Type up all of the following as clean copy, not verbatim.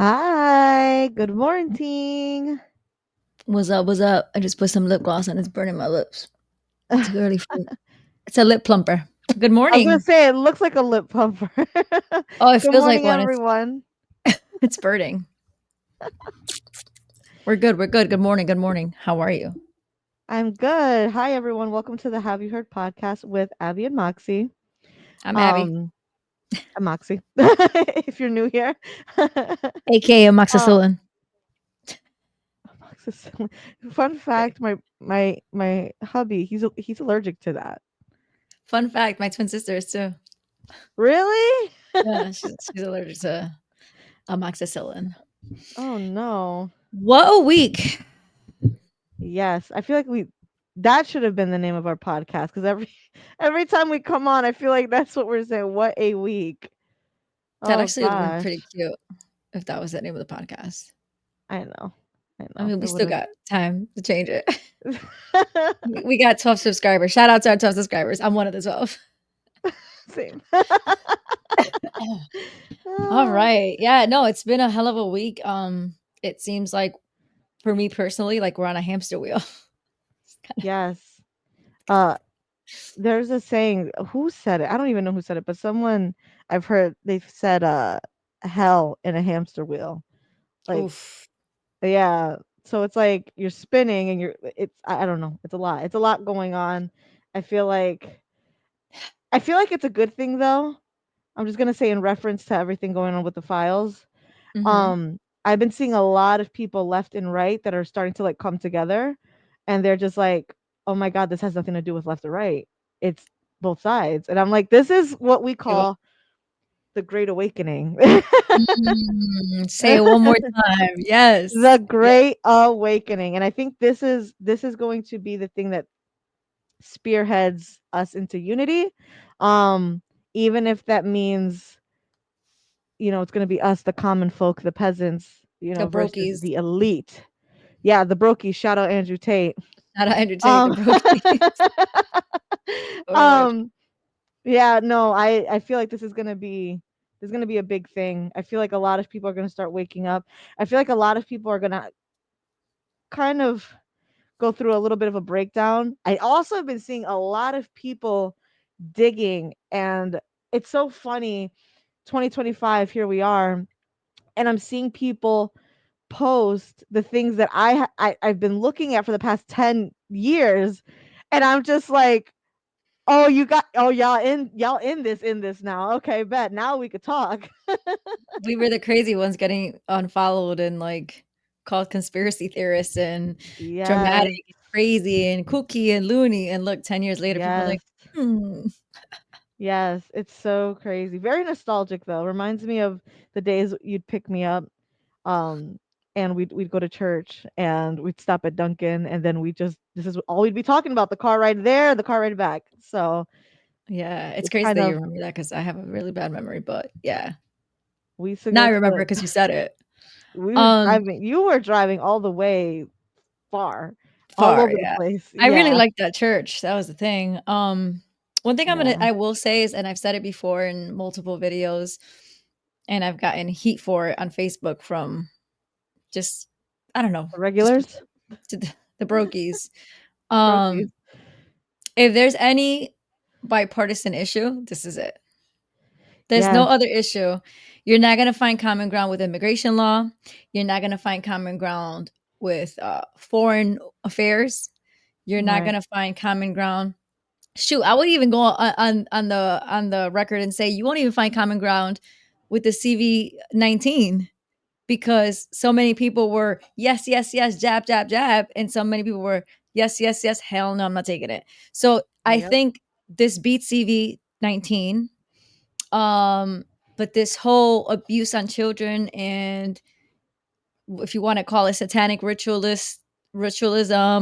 Hi, good morning. What's up? What's up? I just put some lip gloss on. It's burning my lips. It's a girly fruit. It's a lip plumper. Good I was gonna morning. say it looks like a lip pumper. Oh, it Good feels like morning, one. It's everyone. it's burning. We're good. We're good. Good morning. Good morning. How are you? I'm good. Hi, everyone. Welcome to the Have You Heard podcast with Abby and Moxie. I'm Abby, Um, I'm Moxie. If you're new here, aka uh, amoxicillin. Moxie- fun fact: my hubby he's allergic to that. Fun fact: my twin sister is too. Really? Yeah, she's allergic to amoxicillin. Oh no. What a week! Yes, I feel like we that should have been the name of our podcast because every time we come on, I feel like that's what we're saying. What a week. That Oh actually would have been pretty gosh. cute if that was the name of the podcast. I know. I I know. mean, we It would still have got time to change it. We got 12 subscribers. Shout out to our 12 subscribers. I'm one of the 12. same. All Ah, right. Yeah, no, it's been a hell of a week. It seems like for me personally, like we're on a hamster wheel. It's kinda yes. Uh there's a saying, who said it? I don't even know who said it, but someone I've heard they've said hell in a hamster wheel. Like oof. yeah. So it's like you're spinning and I don't know. It's a lot. It's a lot going on. I feel like I feel like it's a good thing though. I'm just gonna say in reference to everything going on with the files. Mhm. I've been seeing a lot of people left and right that are starting to like come together, and they're just like, "Oh my god, this has nothing to do with left or right. It's both sides." And I'm like, "This is what we Say what call the Great Awakening." say it one more time. Yes. The Yeah. Great Awakening, and I think this is going to be the thing that spearheads us into unity. Um, Even if that means it's going to be us, the common folk, the peasants, The versus brokies. the elite. Yeah, the Brokies. Shout out Andrew Tate. Shout out Andrew Tate, the Um, brokies. Lord. um, yeah, no, I feel like this is gonna be a big thing. I feel like a lot of people are gonna start waking up. I feel like a lot of people are gonna kind of go through a little bit of a breakdown. I also have been seeing a lot of people digging, and it's so funny. 2025, here we are, and I'm seeing people post the things that I've been looking at for the past 10 years, and I'm just like, "Oh, y'all in this now. Okay, bet. Now we could talk." We were the crazy ones getting unfollowed and like called conspiracy theorists and dramatic Yes. and crazy and kooky and loony. And look, 10 years later, people are Yes. like, hmm. Yes, it's so crazy. Very nostalgic though. Reminds me of the days you'd pick me up, um, and we'd go to church and we'd stop at Dunkin', and then we just this is all we'd be talking about, the car ride there, the car ride back. So Yeah, it's it's crazy kind that you of remember that because I have a really bad memory, but yeah. we used to Now go I to remember because you said it. we were Um, driving you were driving all the way far, all far, over the yeah. place. I really Yeah. liked that church, that was the thing. One thing Yeah. I will say is, and I've said it before in multiple videos, and I've gotten heat for it on Facebook from just I don't know, The just regulars? people to the brokies. Brookies. Um, if there's any bipartisan issue, this is it. There's no Yes. other issue. You're not gonna find common ground with immigration law. You're not gonna find common ground with foreign affairs. You're not Right. gonna find common ground. Shoot, I would even go on the record and say you won't even find common ground with the CV-19 because so many people were yes, yes, yes, jab, jab, jab, and so many people were yes, yes, yes, hell no, I'm not taking it. So I Yep. think this beats CV-19. Um, but this whole abuse on children and if you want to call it satanic ritualism,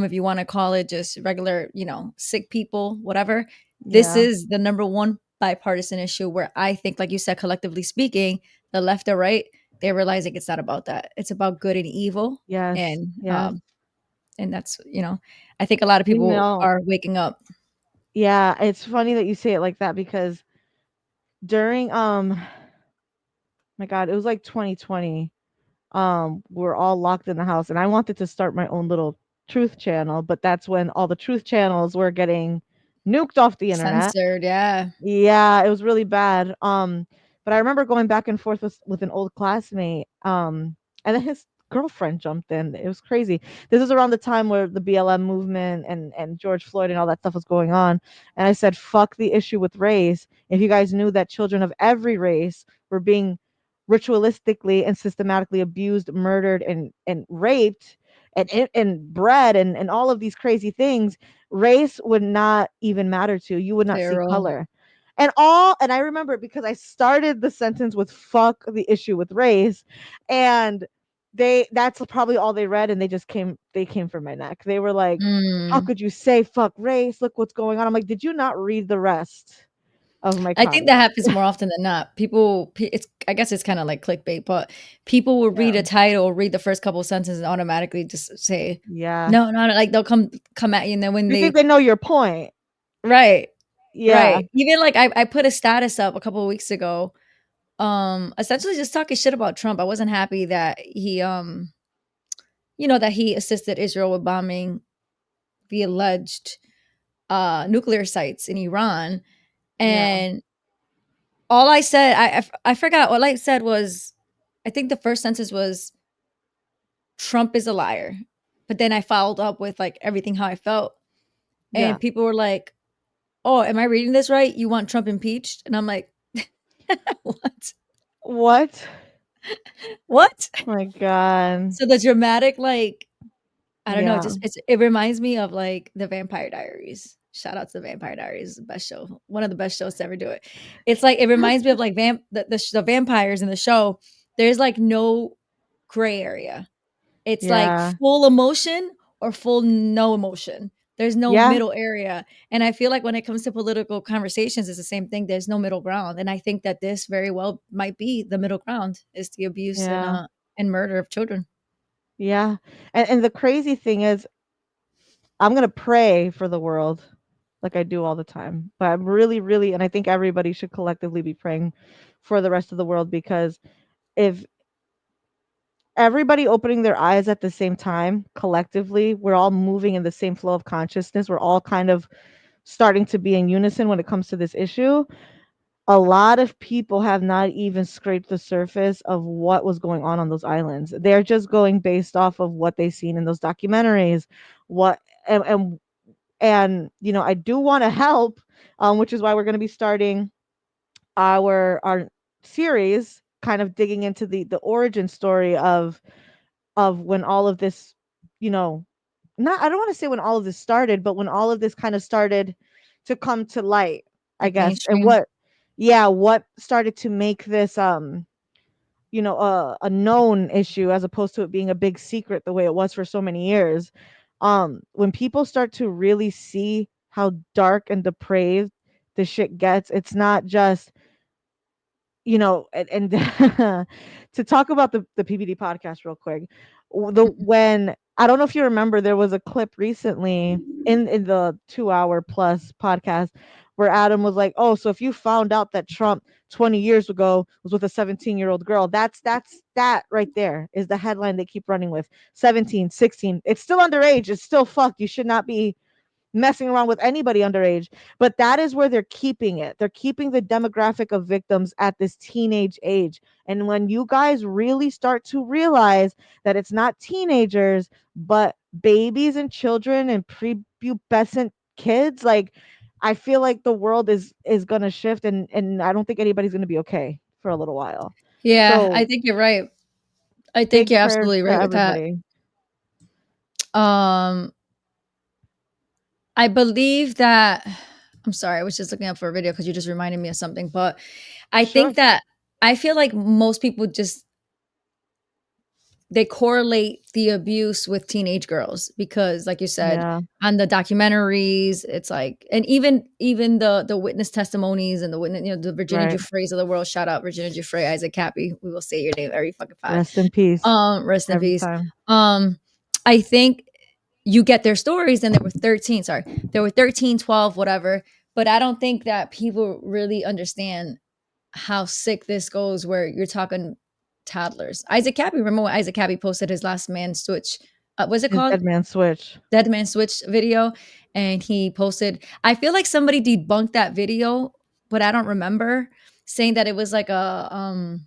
if you want to call it just regular, sick people, whatever. This Yeah. is the number one bipartisan issue where I think, like you said, collectively speaking, the left or right, they're realizing it's not about that. It's about good and evil. Yes. And Yes. that's, I think a lot of You people know, are waking up. yeah, it's funny that you say it like that because during my god, it was like 2020. we're all locked in the house, and I wanted to start my own little truth channel, but that's when all the truth channels were getting nuked off the internet. Censored, yeah. Yeah, it was really bad. But I remember going back and forth with an old classmate. And then his girlfriend jumped in. It was crazy. This is around the time where the BLM movement and George Floyd and all that stuff was going on. And I said, "Fuck the issue with race. If you guys knew that children of every race were being ritualistically and systematically abused, murdered, and raped, and bred, and all of these crazy things, race would not even matter to you. You would not see Zero. color." And I remember it because I started the sentence with "fuck the issue with race," and that's probably all they read, and they came for my neck. They were like, "How Mm. could you say fuck race? Look what's going on." I'm like, "Did you not read the rest of my I think that comment?" happens more often than not. It's I guess it's kinda like clickbait, but people will read Yeah. a title, read the first couple of sentences, and automatically just say, Yeah. "No, no," no," like, they'll come at you, and then when You think they they know your point. right, Yeah. right. Even, like, I put a status up a couple of weeks ago, essentially just talking shit about Trump. I wasn't happy that that he assisted Israel with bombing the alleged, nuclear sites in Iran, Yeah. and all I said I forgot, all I said was I think the first sentence was, "Trump is a liar," but then I followed up with, like, everything how I felt, Yeah. and people were like, "Oh, am I reading this right? You want Trump impeached?" And I'm like, "What? What? What?" Oh my god. So the dramatic, like, I don't know, Yeah. just it reminds me of, like, The Vampire Diaries. Shout out to The Vampire Diaries, the best show, one of the best shows to ever do it. It's like it reminds me of, like, the vampires in the show. There's, like, no gray area. It's, like, Yeah. full emotion or full no emotion. There's no Yeah. middle area, and I feel like when it comes to political conversations, it's the same thing, there's no middle ground, and I think that this very well might be the middle ground, is the abuse Yeah. and murder of children. Yeah. And the crazy thing is I'm gonna pray for the world like I do all the time. But I'm really, really, and I think everybody should collectively be praying for the rest of the world, because if everybody opening their eyes at the same time, collectively, we're all moving in the same flow of consciousness. We're all kind of starting to be in unison when it comes to this issue. A lot of people have not even scraped the surface of what was going on those islands. They're just going based off of what they've seen in those documentaries. What and I do want to help, which is why we're going to be starting our series, kind of digging into the origin story of when all of this, you know not I don't want to say when all of this started, but when all of this kind of started to come to light, I Like, guess. And mainstream. what started to make this a known issue, as opposed to it being a big secret the way it was for so many years. When people start to really see how dark and depraved the shit gets, it's not just, and to talk about the PBD podcast real quick. The When I don't know if you remember, there was a clip recently in the 2 hour plus podcast where Adam was like, "Oh, so if you found out that Trump 20 years ago was with a 17-year-old girl, that right there is the headline they keep running with. 17, 16. It's still underage. It's still fucked. You should not be messing around with anybody underage." But that is where they're keeping it. They're keeping the demographic of victims at this teenage age. And when you guys really start to realize that it's not teenagers, but babies and children and prepubescent kids, like, I feel like the world is going to shift, and I don't think anybody's going to be okay for a little while. Yeah, I So, think you're right. I think big you're prayers absolutely to right with that. everybody. Um, I believe that I'm sorry, I was just looking up for a video because you just reminded me of something, but I Sure. think that I feel like most people just they correlate the abuse with teenage girls because, like you said, Yeah. on the documentaries, it's like, and even the witness testimonies and the witness, the Virginia Right. Giuffre's of the world. Shout out Virginia Giuffre, Isaac Cappy. We will say your name every fucking pod. Rest in peace Rest in every peace. time. I think you get their stories, and there were 13, 12, whatever. But I don't think that people really understand how sick this goes, where you're talking toddlers. Isaac Cabby, remember when Isaac Cabby posted his last man switch? What's it His called? dead man switch. Dead man switch video, and he posted. I feel like somebody debunked that video, but I don't remember saying that it was like a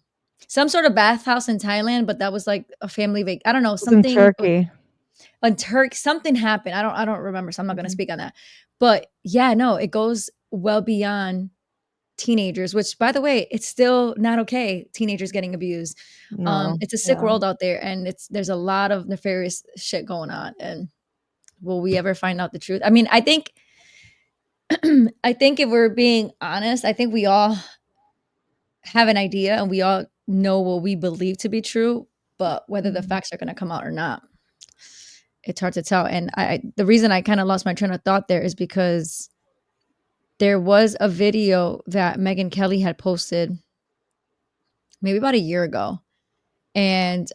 some sort of bathhouse in Thailand, but that was like a family I don't know It was in something Turkey. on Turk. Something happened. I don't remember, so I'm not going to Mhm. speak on that. But yeah, no, it goes well beyond teenagers, which by the way, it's still not okay. Teenagers getting abused. No. It's a sick Yeah. world out there, and there's a lot of nefarious shit going on. And will we ever find out the truth? I mean, I think I think if we're being honest, I think we all have an idea and we all know what we believe to be true, but whether the Mhm. facts are going to come out or not, it's hard to tell. And the reason I kind of lost my train of thought there is because there was a video that Megan Kelly had posted maybe about a year ago, and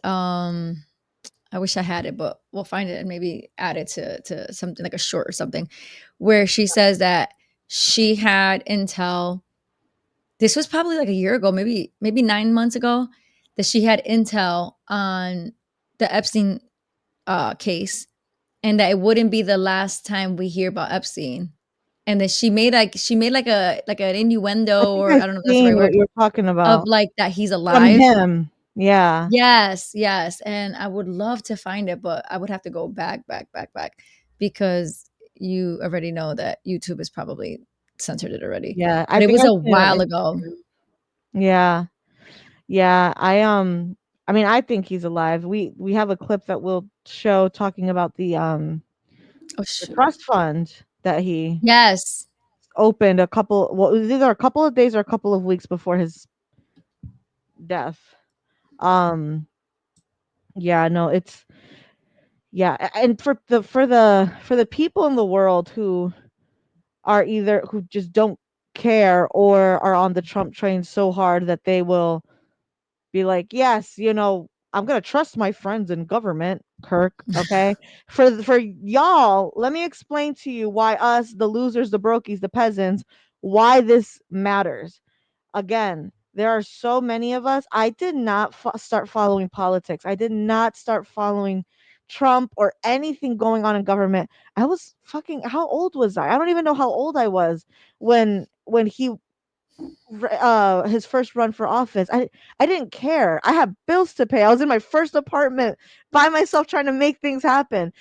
I wish I had it, but we'll find it and maybe add it to something like a short or something, where she says that she had intel. This was probably like a year ago, maybe 9 months ago, that she had intel on the Epstein case, and that it wouldn't be the last time we hear about Epstein. And that she made like an I innuendo, think or I've I don't know if that's the right seen what word, you're talking of about like that he's from alive. him. Yeah. Yes, yes, and I would love to find it, but I would have to go back, back, back, back, because you already know that YouTube has probably censored it already. Yeah. I But it think was I've a seen it on while ago. Instagram. Yeah. Yeah. I mean, I think he's alive. We have a clip that we'll show talking about Oh the shoot. trust fund that he Yes. opened a couple, well, it was either a couple of days or a couple of weeks before his death. Um yeah, no, it's yeah, and for the people in the world who are either who just don't care or are on the Trump train so hard that they will be like, yes, I'm gonna trust my friends in government, Kirk. Okay, for y'all, let me explain to you why us, the losers, the brokies, the peasants, why this matters. Again, there are so many of us. I did not start following politics. I did not start following Trump or anything going on in government. I was fucking, how old was I? I don't even know how old I was when he his first run for office. I didn't care. I had bills to pay. I was in my first apartment by myself trying to make things happen.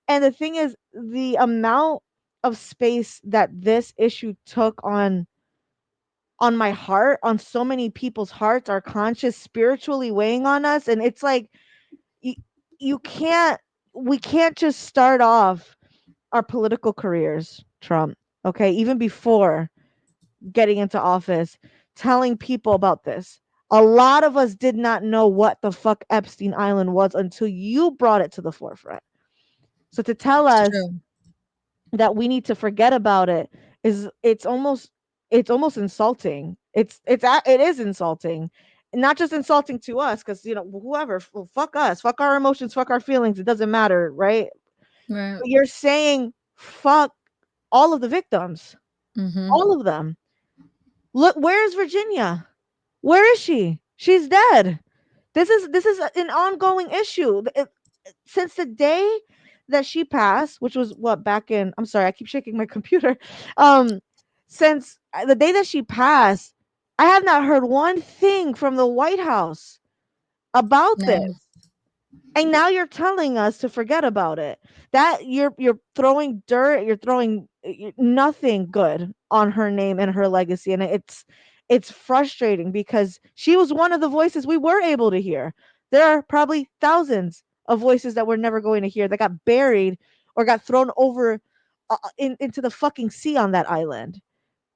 And the thing is, the amount of space that this issue took on my heart, on so many people's hearts, our conscious spiritually weighing on us, and it's like you, you can't we can't just start off our political careers, Trump, okay, even before getting into office, telling people about this. A lot of us did not know what the fuck Epstein Island was until you brought it to the forefront. So to tell It's us true. that we need to forget about it is it's almost insulting. It is insulting. Not just insulting to us, because whoever, well, fuck us, fuck our emotions, fuck our feelings, it doesn't matter, right? Right. But you're saying fuck all of the victims, Mhm. all of them. Look, where's Virginia? Where is she? She's dead. This is an ongoing issue. Since the day that she passed, which was what, back in, I'm sorry, I keep shaking my computer. Um since the day that she passed, I have not heard one thing from the White House about No. this. And now you're telling us to forget about it. That you're throwing dirt, you're throwing nothing good on her name and her legacy, and it's frustrating because she was one of the voices we were able to hear. There are probably thousands of voices that we're never going to hear that got buried or got thrown over into the fucking sea on that island.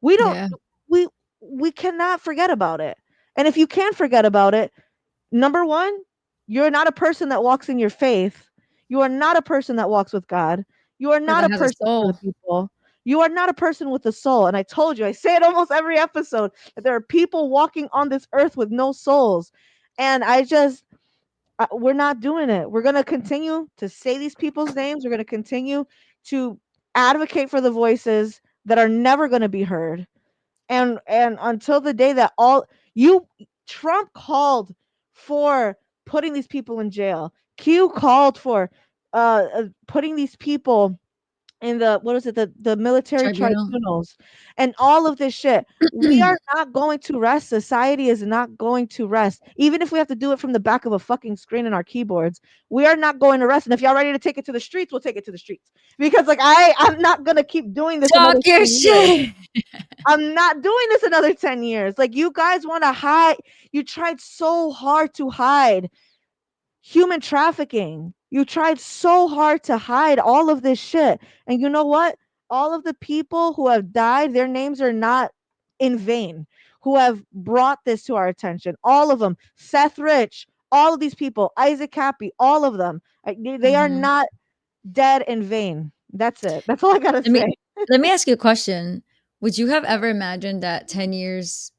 We don't Yeah. we we cannot forget about it. And if you can forget about it, number one, you're not a person that walks in your faith. You are not a person that walks with God. You are Or not that a has a person for the soul. people. You are not a person with a soul. And I told you, I say it almost every episode, that there are people walking on this earth with no souls. And we're not doing it. We're going to continue to say these people's names. We're going to continue to advocate for the voices that are never going to be heard. And until the day that all you Trump called for putting these people in jail. Q called for putting these people in the what is it, the military Tribunal. tribunals and all of this shit. We are not going to rest. Society is not going to rest, even if we have to do it from the back of a fucking screen in our keyboards. We are not going to rest, and if y'all ready to take it to the streets, we'll take it to the streets, because like I'm not gonna keep doing this Talk another your 10 years. shit. I'm not doing this another 10 years. Like, you guys want to hide. You tried so hard to hide human trafficking. You tried so hard to hide all of this shit. And you know what? All of the people who have died, their names are not in vain, who have brought this to our attention. All of them. Seth Rich, all of these people, Isaac Cappy, all of them. They are Mhm. not dead in vain. That's it. That's all I got to Let me say. let me ask you a question. Would you have ever imagined that 10 years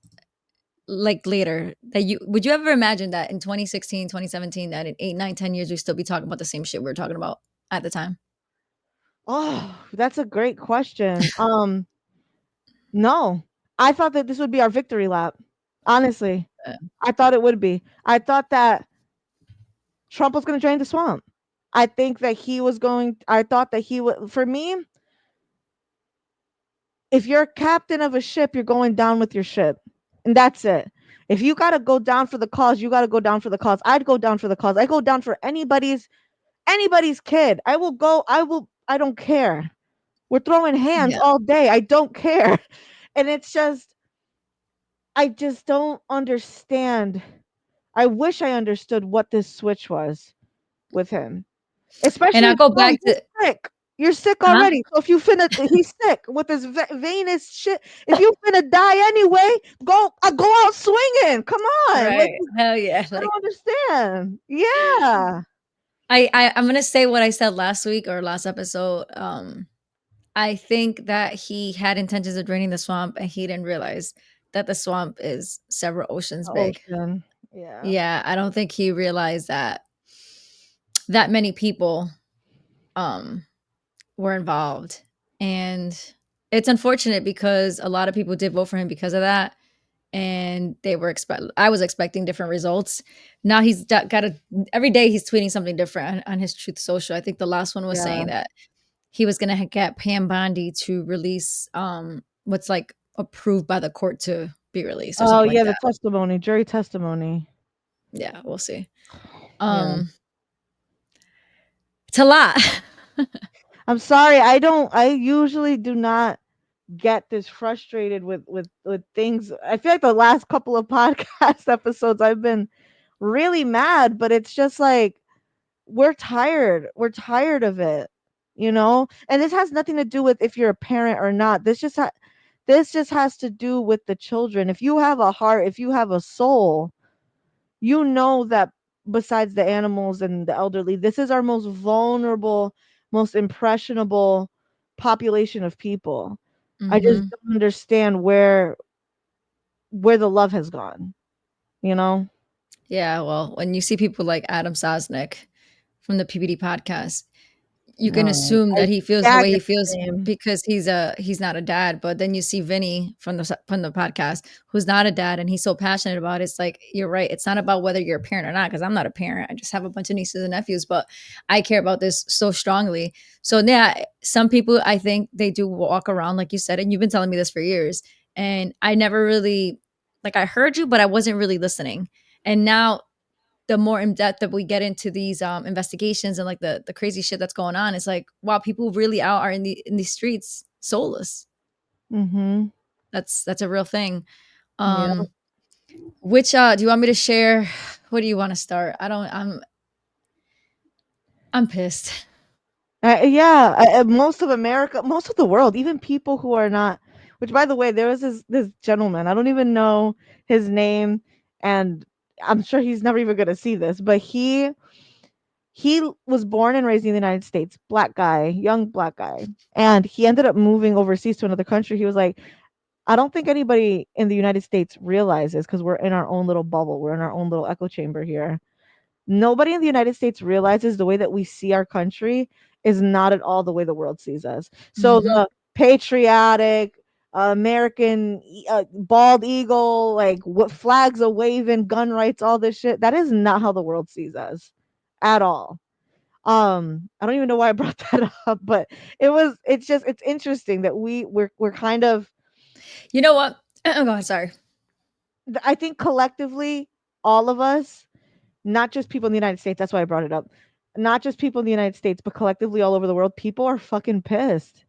like later that you would you ever imagine that in 2016, 2017, that in 8, 9, 10 years we still be talking about the same shit we were talking about at the time? Oh, that's a great question. No. I thought that this would be our victory lap. Honestly. Uh, I thought it would be. I thought that Trump was going to drain the swamp. I think that he was going I thought that he would, for me, if you're a captain of a ship, you're going down with your ship. And that's it. If you got to go down for the cause, you got to go down for the cause. I'd go down for the cause. I go down for anybody's kid. I don't care. We're throwing hands yeah. all day. I don't care. And it's just I just don't understand. I wish I understood what this switch was with him. And Especially I if go bro, back you're to sick. You're sick huh? already. So if you finna he's sick with his venous shit. If you finna die anyway, go out swinging. Come on. Like, Right. Hell yeah. I Like don't understand. Yeah. I'm gonna say what I said last week or last episode. I think that he had intentions of draining the swamp and he didn't realize that the swamp is several oceans The big. ocean. Yeah. Yeah, I don't think he realized that that many people um were involved. And it's unfortunate because a lot of people did vote for him because of that. And they were I was expecting different results. Now he's got a every day he's tweeting something different on his Truth Social. I think the last one was Yeah. saying that he was going to get Pam Bondi to release what's like approved by the court to be released or Oh something like yeah, the that. testimony, jury testimony. Yeah, we'll see. Yeah. Um it's a lot. I'm sorry. I usually do not get this frustrated with things. I feel like the last couple of podcast episodes I've been really mad, but it's just like we're tired. We're tired of it, you know? And this has nothing to do with if you're a parent or not. This just has to do with the children. If you have a heart, if you have a soul, you know that besides the animals and the elderly, this is our most vulnerable, most impressionable population of people. I just Mhm. don't understand where the love has gone, you know? Yeah, well, when you see people like Adam Sosnick from the PBD podcast, you can No, assume I that he feels the gag way he at feels the name. because he's not a dad. But then you see Vinny from the podcast, who's not a dad, and he's so passionate about it. It's like you're right. It's not about whether you're a parent or not, because I'm not a parent. I just have a bunch of nieces and nephews, but I care about this so strongly. So yeah, some people I think they do walk around like you said, and you've been telling me this for years, and I never really like I heard you, but I wasn't really listening. And now the more in depth that we get into these investigations and like the crazy shit that's going on, it's like wow, people really out are in these streets soulless. Mhm. That's a real thing. Yeah. Which do you want me to share? What do you want to start? I don't. I'm pissed. Yeah, most of America, most of the world, even people who are not. Which, by the way, there was this gentleman. I don't even know his name, and I'm sure he's never even gonna see this. But he was born and raised in the United States, black guy, young black guy, and he ended up moving overseas to another country. He was like, I don't think anybody in the United States realizes because we're in our own little bubble, we're in our own little echo chamber here. Nobody in the United States realizes the way that we see our country is not at all the way the world sees us. So Hmm. the patriotic, American bald eagle, like what flags are waving, gun rights, all this shit. That is not how the world sees us at all. I don't even know why I brought that up, but it's interesting that we're kind of, You know what? Oh God, sorry. I think collectively, all of us, not just people in the United States, that's why I brought it up. Not just people in the United States, but collectively all over the world, people are fucking pissed.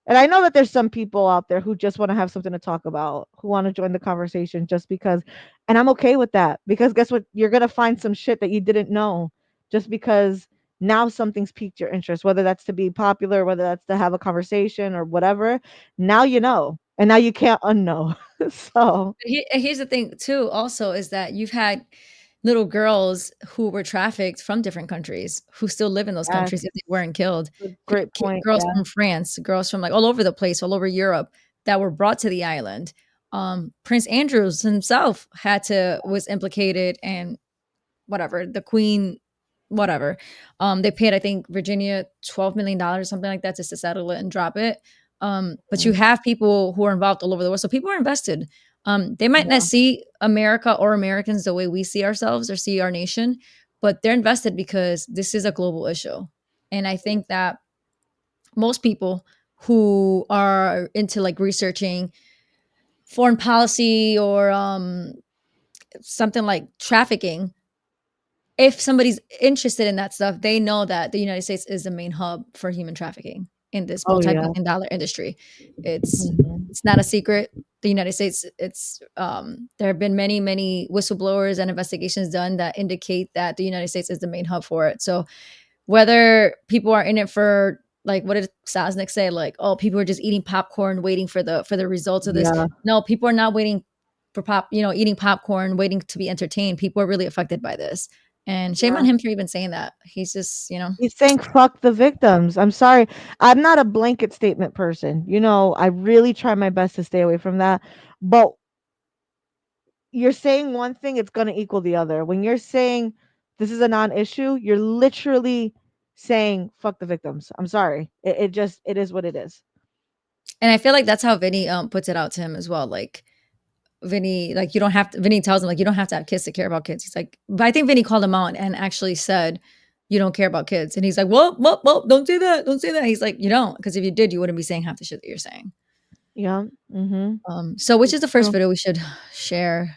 And I know that there's some people out there who just want to have something to talk about, who want to join the conversation just because, and I'm okay with that, because guess what? You're going to find some shit that you didn't know just because now something's piqued your interest, whether that's to be popular, whether that's to have a conversation or whatever. Now you know, and now you can't unknow. So, Here's the thing too. Also, is that you've had little girls who were trafficked from different countries who still live in those yes, countries if they weren't killed. a great point. Girls Yeah. from France, girls from like all over the place, all over Europe, that were brought to the island. Prince Andrews himself was implicated, and whatever the Queen, whatever. They paid, I think, Virginia $12 million, something like that, just to settle it and drop it. But you Mhm. have people who are involved all over the world, so people are invested. They might not Yeah. see America or Americans the way we see ourselves or see our nation, but they're invested because this is a global issue. And I think that most people who are into like researching foreign policy or something like trafficking, if somebody's interested in that stuff, they know that the United States is the main hub for human trafficking in this Oh, yeah. multi-billion dollar industry. It's Mhm. it's not a secret. The United States, it's there have been many whistleblowers and investigations done that indicate that the United States is the main hub for it. So whether people are in it for, like, what did Sosnick say? Like, oh, people are just eating popcorn, waiting for the results of this. Yeah. No, people are not waiting for eating popcorn, waiting to be entertained. People are really affected by this. And shame on Yeah. him for even saying that. He's just. He's saying fuck the victims. I'm sorry. I'm not a blanket statement person. I really try my best to stay away from that. But you're saying one thing, it's going to equal the other. When you're saying this is a non-issue, you're literally saying fuck the victims. I'm sorry. It is what it is. And I feel like that's how Vinny puts it out to him as well. Like, Vinny, like, you don't have to, Vinny tells him, like, you don't have to have kids to care about kids. He's like, but I think Vinny called him out and actually said, you don't care about kids. And he's like, well, don't say that. Don't say that. He's like, you don't. Because if you did, you wouldn't be saying half the shit that you're saying. Yeah. Mhm. So which It's is the first true. video we should share?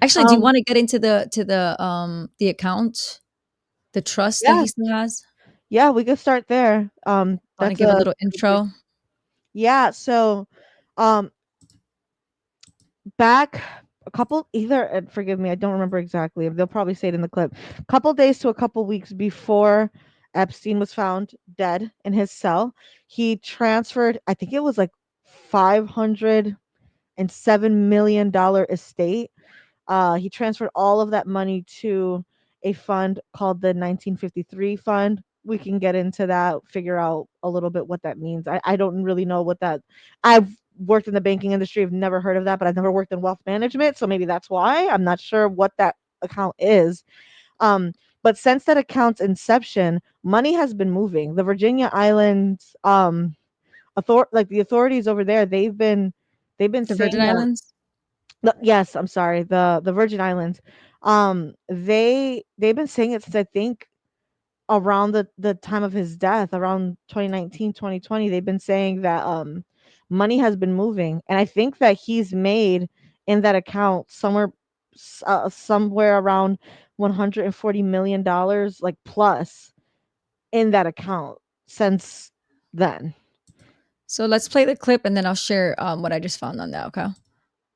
Actually, do you Um want to get into the account, the trust that yeah. he still has? Yeah, we could start there. Want to That's give a a little intro? yeah, so um back a couple either forgive me, I don't remember exactly. They'll probably say it in the clip. Couple days to a couple weeks before Epstein was found dead in his cell, he transferred, I think it was like $507 million estate. He transferred all of that money to a fund called the 1953 fund. We can get into that, figure out a little bit what that means. I don't really know what that. I've worked in the banking industry. I've never heard of that, but I've never worked in wealth management. So maybe that's why. I'm not sure what that account is. Um, but since that account's inception, money has been moving. The Virginia Islands, like the authorities over there, they've been The Virgin saying that Islands? yes, I'm sorry, the Virgin Islands. They've been saying it since I think around the time of his death, around 2019, 2020. They've been saying that money has been moving, and I think that he's made in that account somewhere around $140 million, like plus in that account since then. So let's play the clip and then I'll share what I just found on that, okay?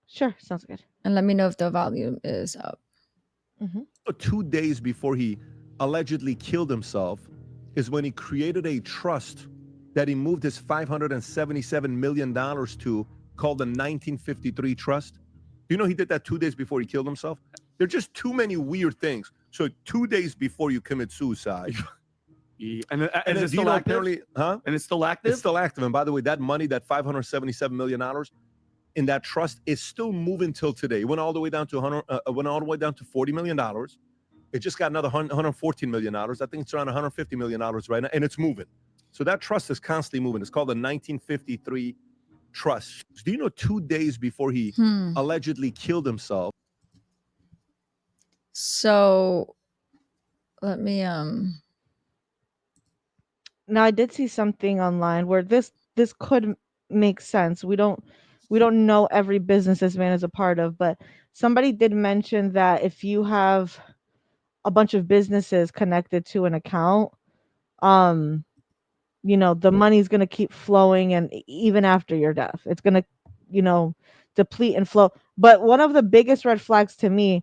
Sure, sounds good. And let me know if the volume is up. Hmm. 2 days before he allegedly killed himself is when he created a trust that he moved his $577 million to, called the 1953 Trust. Do you know he did that 2 days before he killed himself? There are just too many weird things. So 2 days before you commit suicide. And Do it's you still know active? apparently, huh? And it's still active? It's still active. And by the way, that money, that $577 million in that trust, is still moving till today. It went all the way down to $40 million. It just got another $114 million. I think it's around $150 million right now, and it's moving. So that trust is constantly moving. It's called the 1953 trust. Do you know 2 days before he allegedly killed himself? So let me Now I did see something online where this could make sense. We don't know every business this man is a part of, but somebody did mention that if you have a bunch of businesses connected to an account, um the money's going to keep flowing, and even after your death it's going to you know deplete and flow. But one of the biggest red flags to me,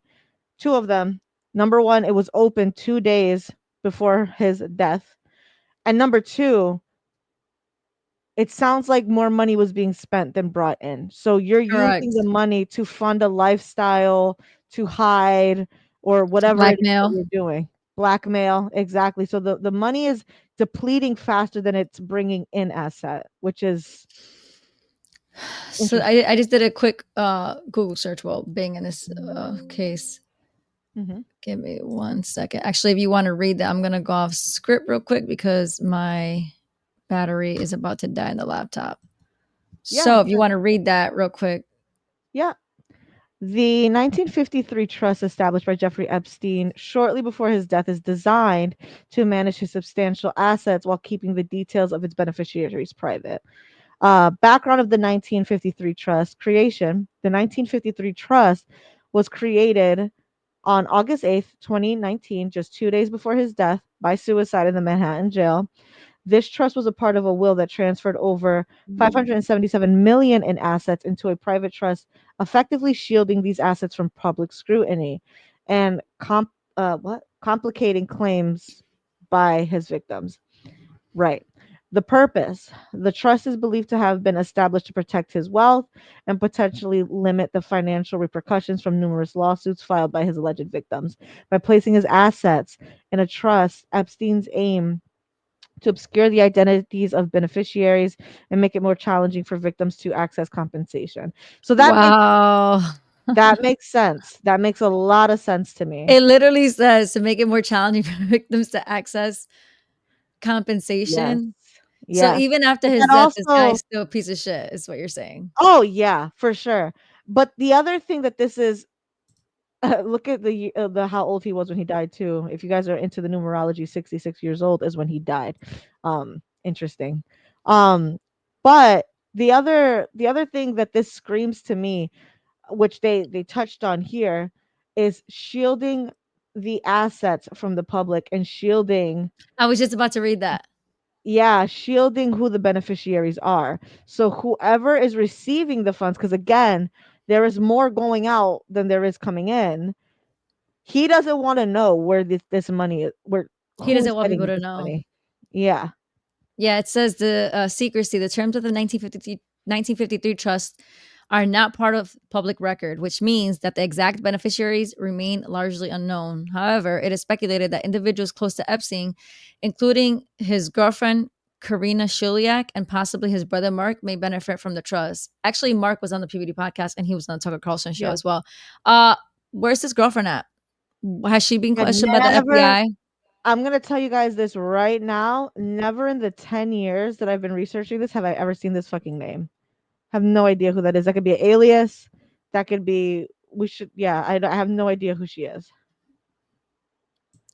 two of them: number one, it was open 2 days before his death, and number two, it sounds like more money was being spent than brought in. So you're using correct. the money to fund a lifestyle, to hide, or To whatever it is that blackmail. you're doing. Blackmail, exactly. So the money is depleting faster than it's bringing in asset, which is So interesting. I just did a quick Google search while being in this case. Mhm. Give me 1 second. Actually, if you want to read that, I'm gonna go off script real quick because my battery is about to die in the laptop. Yeah, So if you want to read that real quick. yeah. The 1953 trust established by Jeffrey Epstein shortly before his death is designed to manage his substantial assets while keeping the details of its beneficiaries private. Background of the 1953 trust creation. The 1953 trust was created on August 8th, 2019, just 2 days before his death by suicide in the Manhattan jail. This trust was a part of a will that transferred over 577 million in assets into a private trust, effectively shielding these assets from public scrutiny and complicating claims by his victims. Right. The purpose. The trust is believed to have been established to protect his wealth and potentially limit the financial repercussions from numerous lawsuits filed by his alleged victims. By placing his assets in a trust, Epstein's aim to obscure the identities of beneficiaries and make it more challenging for victims to access compensation. So Wow. that makes sense. That makes a lot of sense to me. It literally says to make it more challenging for victims to access Yes. compensation. So Yes. even after But his that death, this guy also, is still a piece of shit, is what you're saying. oh yeah, for sure. But the other thing that this is, look at the how old he was when he died too. If you guys are into the numerology, 66 years old is when he died. Interesting. Um, but the other thing that this screams to me, which they touched on here, is shielding the assets from the public and shielding, I was just about to read that. yeah, shielding who the beneficiaries are. So whoever is receiving the funds, because again, there is more going out than there is coming in. He doesn't want to know where this money is, where He who's doesn't want people getting to this know. money. Yeah. Yeah, it says the secrecy, the terms of the 1953 trust are not part of public record, which means that the exact beneficiaries remain largely unknown. However, it is speculated that individuals close to Epstein, including his girlfriend, Karina Shuliak, and possibly his brother Mark, may benefit from the trust. Actually, Mark was on the PBD podcast and he was on the Tucker Carlson show Yeah. as well. Uh, where's his girlfriend at? Has she been I questioned by the never FBI? I'm gonna tell you guys this right now. Never in the 10 years that I've been researching this have I ever seen this fucking name. Have no idea who that is. That could be an alias. That could be, we should, yeah, I have no idea who she is.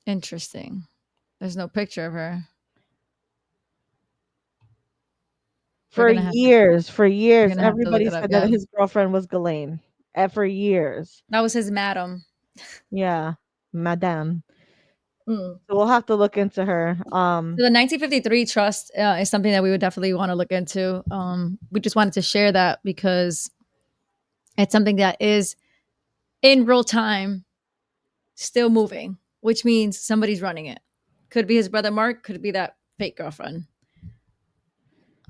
Interesting. There's no picture of her. We're For gonna have to years, for we're years, gonna have to look everybody it up. said that Yeah, his girlfriend was Ghislaine. For years. that was his madam. Yeah, Madame. Mm. So we'll have to look into her. So the 1953 trust is something that we would definitely want to look into. We just wanted to share that because it's something that is in real time, still moving, which means somebody's running it. Could be his brother Mark. Could be that fake girlfriend.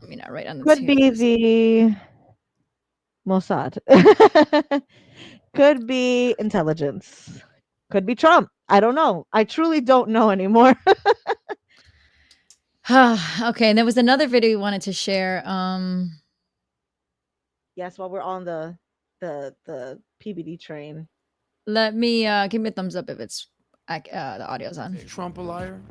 I mean, not right on the Could tail. be the Mossad. Could be intelligence. Could be Trump. I don't know. I truly don't know anymore. Okay, and there was another video we wanted to share. Yes, while we're on the PBD train. Let me give me a thumbs up if it's the audio's on. Trump a liar?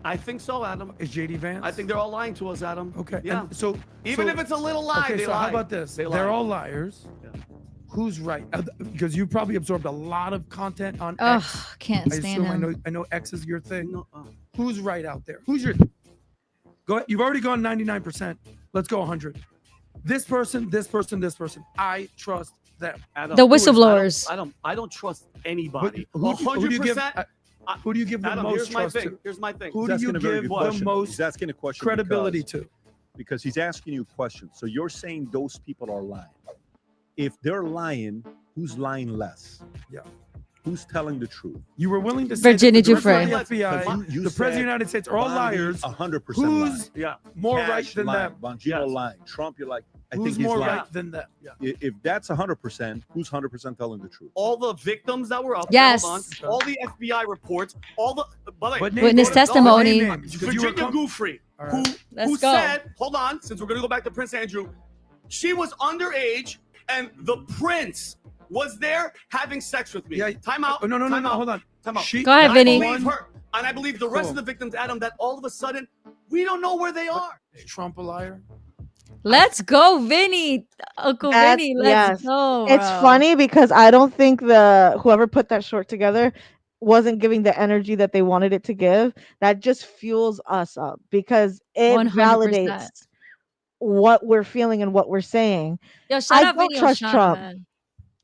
I think so, Adam. Is JD Vance? I think they're all lying to us, Adam. Okay. Yeah. And so Even if it's a little lie, okay. they So lie. how about this? They They're lie. all liars. Yeah. Who's right? Because you probably absorbed a lot of content on Oh, X. can't I stand assume him. I know X is your thing. No, Who's right out there? Who's your go ahead. You've already gone 99%. Let's go 100. This person, this person, this person. I trust them. Adam, The who is- whistleblowers. I don't trust anybody. But who do you give? 100%. Who do you give the Adam, most here's my trust thing. to? Here's my thing. Who He's do asking you a very give good the question. most He's asking a question credibility to? because he's asking you questions. So you're saying those people are lying. If they're lying, who's lying less? Yeah. Who's telling the truth? You were willing to say Virginia that the director of Giuffre. the FBI, Because you the president of the said United States are all liars. 100% Who's Yeah. more Cash right than lying, them? Bongino Yes. lying. Trump, you're like, I Who's think he's more lying. right than them? Yeah. If that's 100%, who's 100% telling the truth? All the victims that were up Yes. there, hold on. All the FBI reports, all the by the way, But Witness go to- testimony. name names, 'cause you were Virginia Giuffre, All who right. Let's go. said, hold on, since we're gonna go back to Prince Andrew, she was underage and the prince was there having sex with me. Yeah. Time out. Oh, no, time out, hold on. Time out. She, Go ahead, And Vinny. I believe her, and I believe the rest of the victims, Adam, that all of a sudden we don't know where they are. Is Trump a liar? Let's go, Vinny. Uncle That's- Vinny, let's yes. go. It's bro. funny because I don't think whoever put that short together wasn't giving the energy that they wanted it to give. That just fuels us up because it 100%. validates what we're feeling and what we're saying. Yo, shout I out don't Vinny trust Oshana, Trump. man.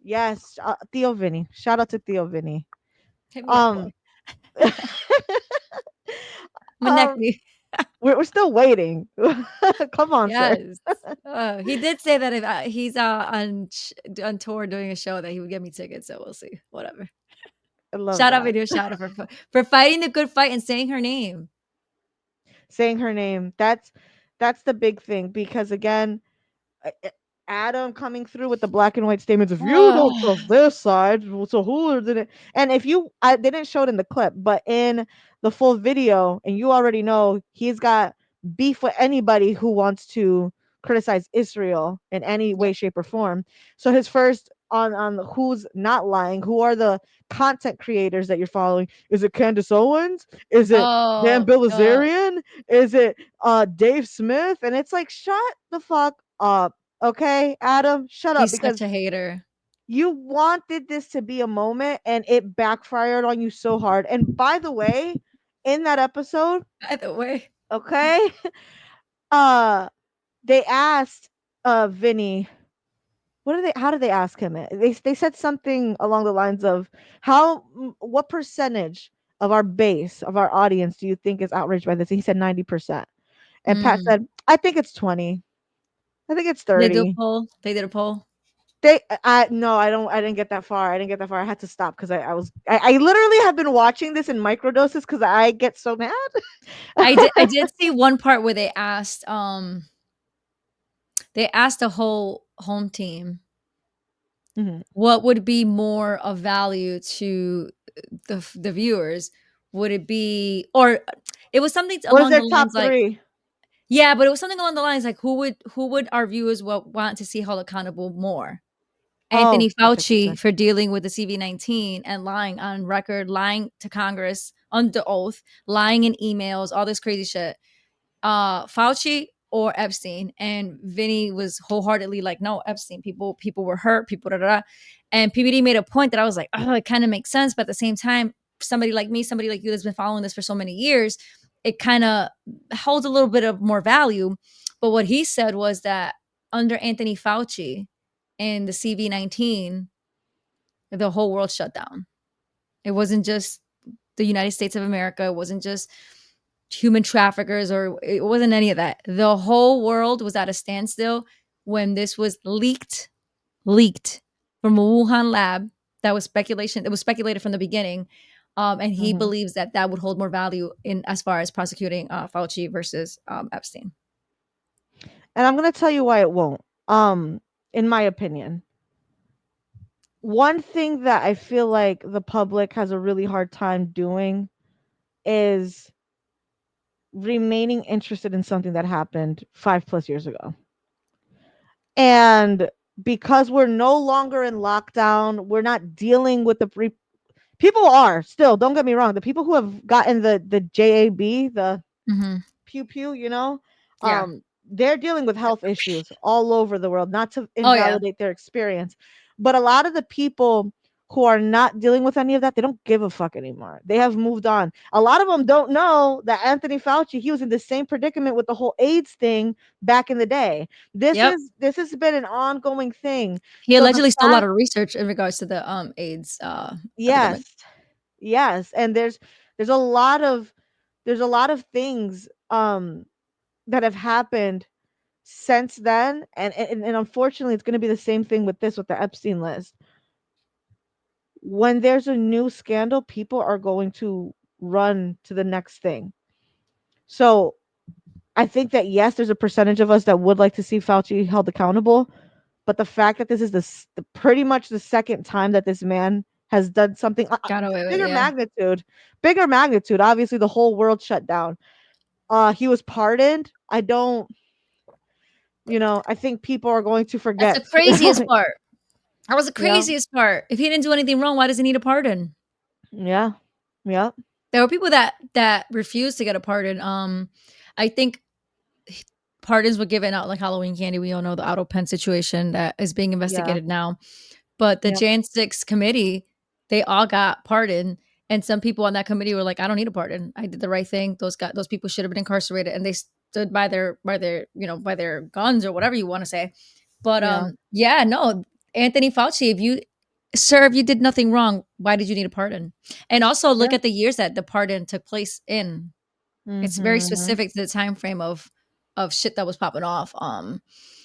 Yes, Theo Vinny. Shout out to Theo Vinny. Hit me up, boy. My neck um, me. we're still waiting. Come on, sir. Yes. He did say that if he's on tour doing a show that he would get me tickets, so we'll see. Whatever. I love Shout out that. Video Shout out for fighting the good fight and saying her name. Saying her name. That's the big thing because again, Adam coming through with the black and white statements. If you don't trust this side, so who did it? And if you, they didn't show it in the clip, but in the full video, and you already know he's got beef with anybody who wants to criticize Israel in any way, shape, or form. So his first on who's not lying, who are the content creators that you're following? Is it Candace Owens? Is it Dan Bilzerian? Is it Dave Smith? And it's like, shut the fuck up. Okay, Adam, shut up He's because such a hater. you wanted this to be a moment and it backfired on you so hard. And by the way, in that episode, By the way, okay, they asked Vinny, how did they ask him it? They said something along the lines of what percentage of our base, of our audience do you think is outraged by this? And he said 90%. And Pat said, I think it's 20. I think it's 30. they did a poll. They did a poll. No, I didn't get that far. I had to stop because I literally have been watching this in microdoses because I get so mad. I did see one part where they asked the whole home team Mhm. what would be more of value to the viewers. Would it be, or it was something What is along their the top lines like, three? yeah, but it was something along the lines like, who would our viewers want to see held accountable more? Anthony Fauci for dealing with the CV-19 and lying on record, lying to Congress under oath, lying in emails, all this crazy shit. Fauci or Epstein? And Vinny was wholeheartedly like, no, Epstein. People were hurt. People da da da. And PBD made a point that I was like, oh, it kind of makes sense, but at the same time, somebody like me, somebody like you that's been following this for so many years, it kind of holds a little bit of more value. But what he said was that under Anthony Fauci and the CV-19, the whole world shut down. It wasn't just the United States of America. It wasn't just human traffickers, or it wasn't any of that. The whole world was at a standstill when this was leaked from a Wuhan lab. That was speculation. It was speculated from the beginning. And he believes that would hold more value in as far as prosecuting Fauci versus Epstein. And I'm gonna tell you why it won't. In my opinion, one thing that I feel like the public has a really hard time doing is remaining interested in something that happened 5+ years ago. And because we're no longer in lockdown, we're not dealing with the People are still, don't get me wrong, the people who have gotten the JAB, the Mhm. pew pew, you know, Yeah. they're dealing with health issues all over the world, not to Oh, yeah. invalidate their experience. But a lot of the people who are not dealing with any of that, they don't give a fuck anymore. They have moved on. A lot of them don't know that Anthony Fauci, he was in the same predicament with the whole AIDS thing back in the day. Yep. This has been an ongoing thing. He So the allegedly stole a lot fact, of research in regards to the AIDS yes, epidemic. yes, and there's a lot of there's a lot of things that have happened since then, and unfortunately it's going to be the same thing with this, with the Epstein list. When there's a new scandal, people are going to run to the next thing. So I think that yes, there's a percentage of us that would like to see Fauci held accountable, but the fact that this is the pretty much the second time that this man has done something Got away with, bigger yeah. magnitude, bigger magnitude. Obviously, the whole world shut down. He was pardoned. I don't, I think people are going to That's the forget. craziest part. That was the Yeah, craziest part. If he didn't do anything wrong, why does he need a pardon? yeah, yeah, There were people that refused to get a pardon. I think pardons were given out like Halloween candy. We all know the Otto Penn situation that is being yeah, investigated now. But the yeah, Jan 6 committee, they all got pardoned. And some people on that committee were like, I don't need a pardon. I did the right thing. Those people should have been incarcerated. And they stood by by their guns or whatever you want to say. But yeah, yeah, no, Anthony Fauci, if you did nothing wrong, why did you need a pardon? And also look yeah. at the years that the pardon took place in. It's very Mhm. specific to the time frame of shit that was popping off.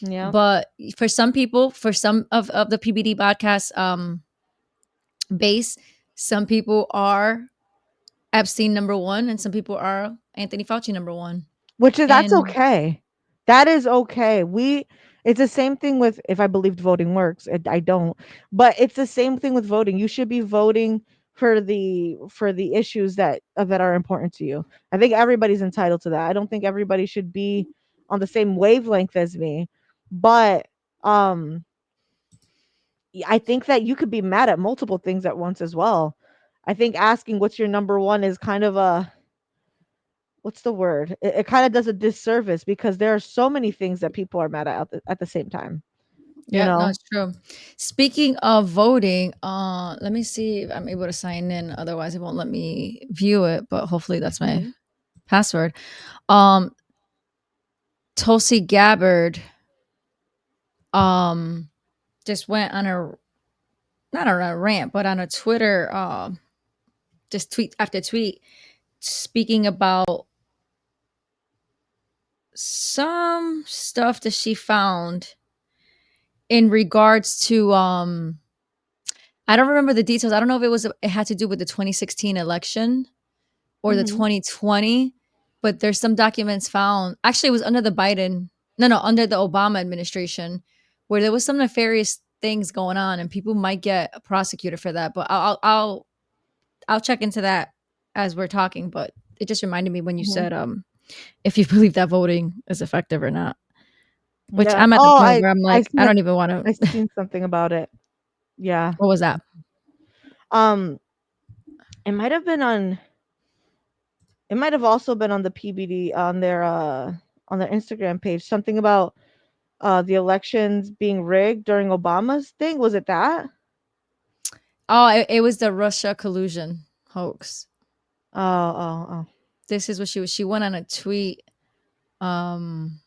Yeah. But for some people, for some of the PBD podcast base, some people are Epstein number one, and some people are Anthony Fauci number one. Which is that's And okay. That is okay. It's the same thing with if I believed voting works. I don't. But it's the same thing with voting. You should be voting for the issues that are important to you. I think everybody's entitled to that. I don't think everybody should be on the same wavelength as me. But um I think that you could be mad at multiple things at once as well. I think asking what's your number one is kind of a what's the word? It kind of does a disservice because there are so many things that people are mad at the same time, you yeah, no, know? it's true. Speaking of voting, let me see if I'm able to sign in. Otherwise, it won't let me view it. But hopefully, that's my Mhm. password. Um, Tulsi Gabbard, um, just went on a not on a rant, but on a Twitter, just tweet after tweet, speaking about some stuff that she found in regards to I don't remember the details. I don't know if it had to do with the 2016 election or the Mhm. 2020, but there's some documents found. Actually, it was under the Biden, no, under the Obama administration, where there was some nefarious things going on, and people might get prosecuted for that. But I'll check into that as we're talking. But it just reminded me when you Mhm. said if you believe that voting is effective or not. Which Yeah. I'm at the Oh, point where I'm I like, seen I a, don't even want I to. seen something about it. Yeah. What was that? Um it might have been on it might have also been on the PBD on their Instagram page something about the elections being rigged during Obama's thing. Was it that? Oh, it was the Russia collusion hoax. Oh, oh, oh. This is what she went on a tweet. Um,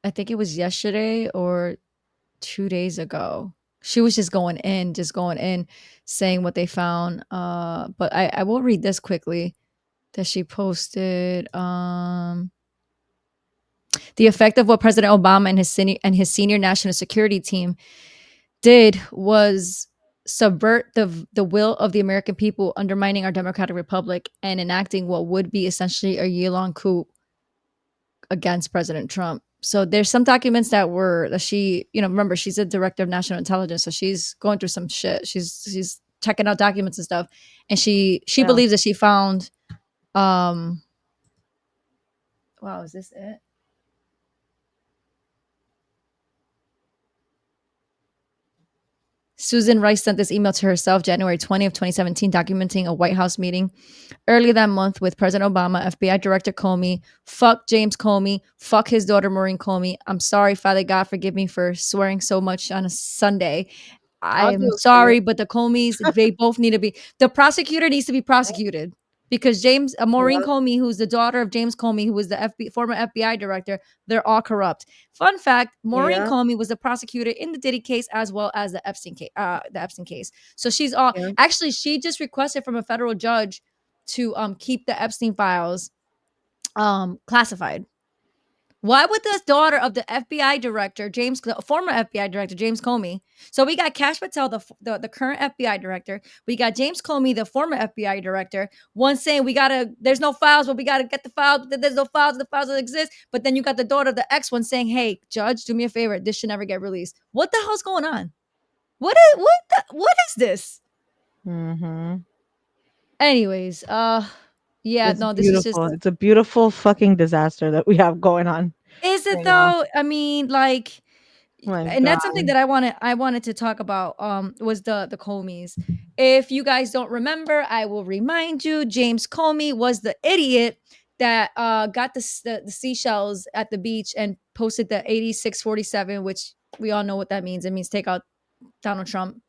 I think it was yesterday or 2 days ago. She was just going in, saying what they found. But I will read this quickly that she posted. The effect of what President Obama and his senior national security team did was subvert the will of the American people, undermining our democratic republic and enacting what would be essentially a year-long coup against President Trump. So there's some documents that she, remember she's a director of national intelligence, so she's going through some shit. She's checking out documents and stuff, and she Yeah. believes that she found um wow, is this it? Susan Rice sent this email to herself January 20th, 2017, documenting a White House meeting earlier that month with President Obama, FBI Director Comey. Fuck James Comey. Fuck his daughter Maureen Comey. I'm sorry, Father God, forgive me for swearing so much on a Sunday. I'll do I'm it for you. sorry, but the Comeys, they both need to be. The prosecutor needs to be prosecuted because Maureen Yep. Comey, who's the daughter of James Comey, who was the former FBI director, they're all corrupt. Fun fact: Maureen Yeah. Comey was the prosecutor in the Diddy case as well as the Epstein case. So she's all Yeah. actually. She just requested from a federal judge to keep the Epstein files classified. Why would the daughter of the FBI director, former FBI director James Comey? So we got Kash Patel, the current FBI director. We got James Comey, the former FBI director. One saying there's no files, but we gotta get the files. But there's no files, the files that exist. But then you got the daughter of the ex one saying, "Hey, judge, do me a favor. This should never get released." What the hell's going on? What is this? Mm-hmm. Anyways, yeah, It's no, this is beautiful. just. It's a beautiful fucking disaster that we have going on Is it right now. though? I mean, like. My And God. that's something that I wanted to talk about was the Comeys. If you guys don't remember, I will remind you. James Comey was the idiot that got the seashells at the beach and posted the 8647, which we all know what that means. It means take out Donald Trump,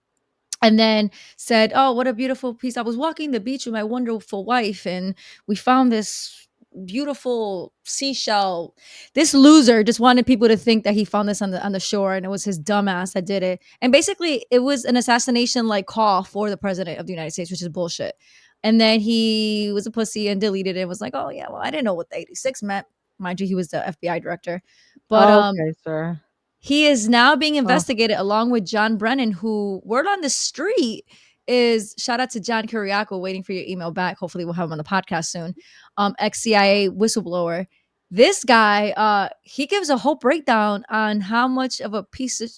and then said, "Oh, what a beautiful piece. I was walking the beach with my wonderful wife and we found this beautiful seashell." This loser just wanted people to think that he found this on the shore and it was his dumbass that did it. And basically it was an assassination like call for the president of the United States, which is bullshit. And then he was a pussy and deleted it and was like, "Oh yeah, well, I didn't know what the 86 meant." Mind you, he was the FBI director. But Okay, sir. he is now being Oh, investigated along with John Brennan, who word on the street is shout out to John Kiriakou, waiting for your email back. Hopefully we'll have him on the podcast soon. Ex-CIA whistleblower. This guy, he gives a whole breakdown on how much of a piece of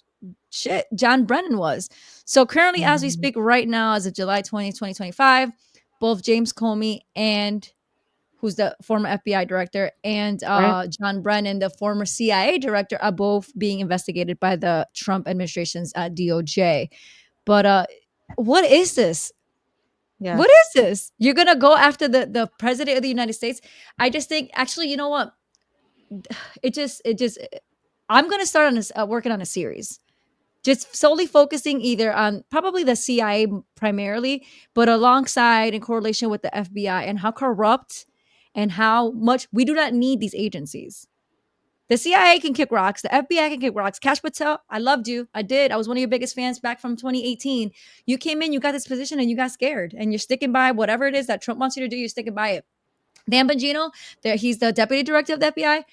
shit John Brennan was. So currently, as we mhm. speak right now, as of July 20th, 2025, both James Comey and who's the former FBI director, and Right? John Brennan, the former CIA director, are both being investigated by the Trump administration's DOJ. But what is this? Yes. What is this? You're gonna go after the president of the United States? I just think, actually, you know what? It just. I'm gonna start on this working on a series, just solely focusing either on probably the CIA primarily, but alongside in correlation with the FBI and how corrupt and how much we do not need these agencies. The CIA can kick rocks. The FBI can kick rocks. Kash Patel, I loved you. I did. I was one of your biggest fans back from 2018. You came in, you got this position, and you got scared. And you're sticking by whatever it is that Trump wants you to do. You're sticking by it. Dan Bongino, he's the deputy director of the FBI,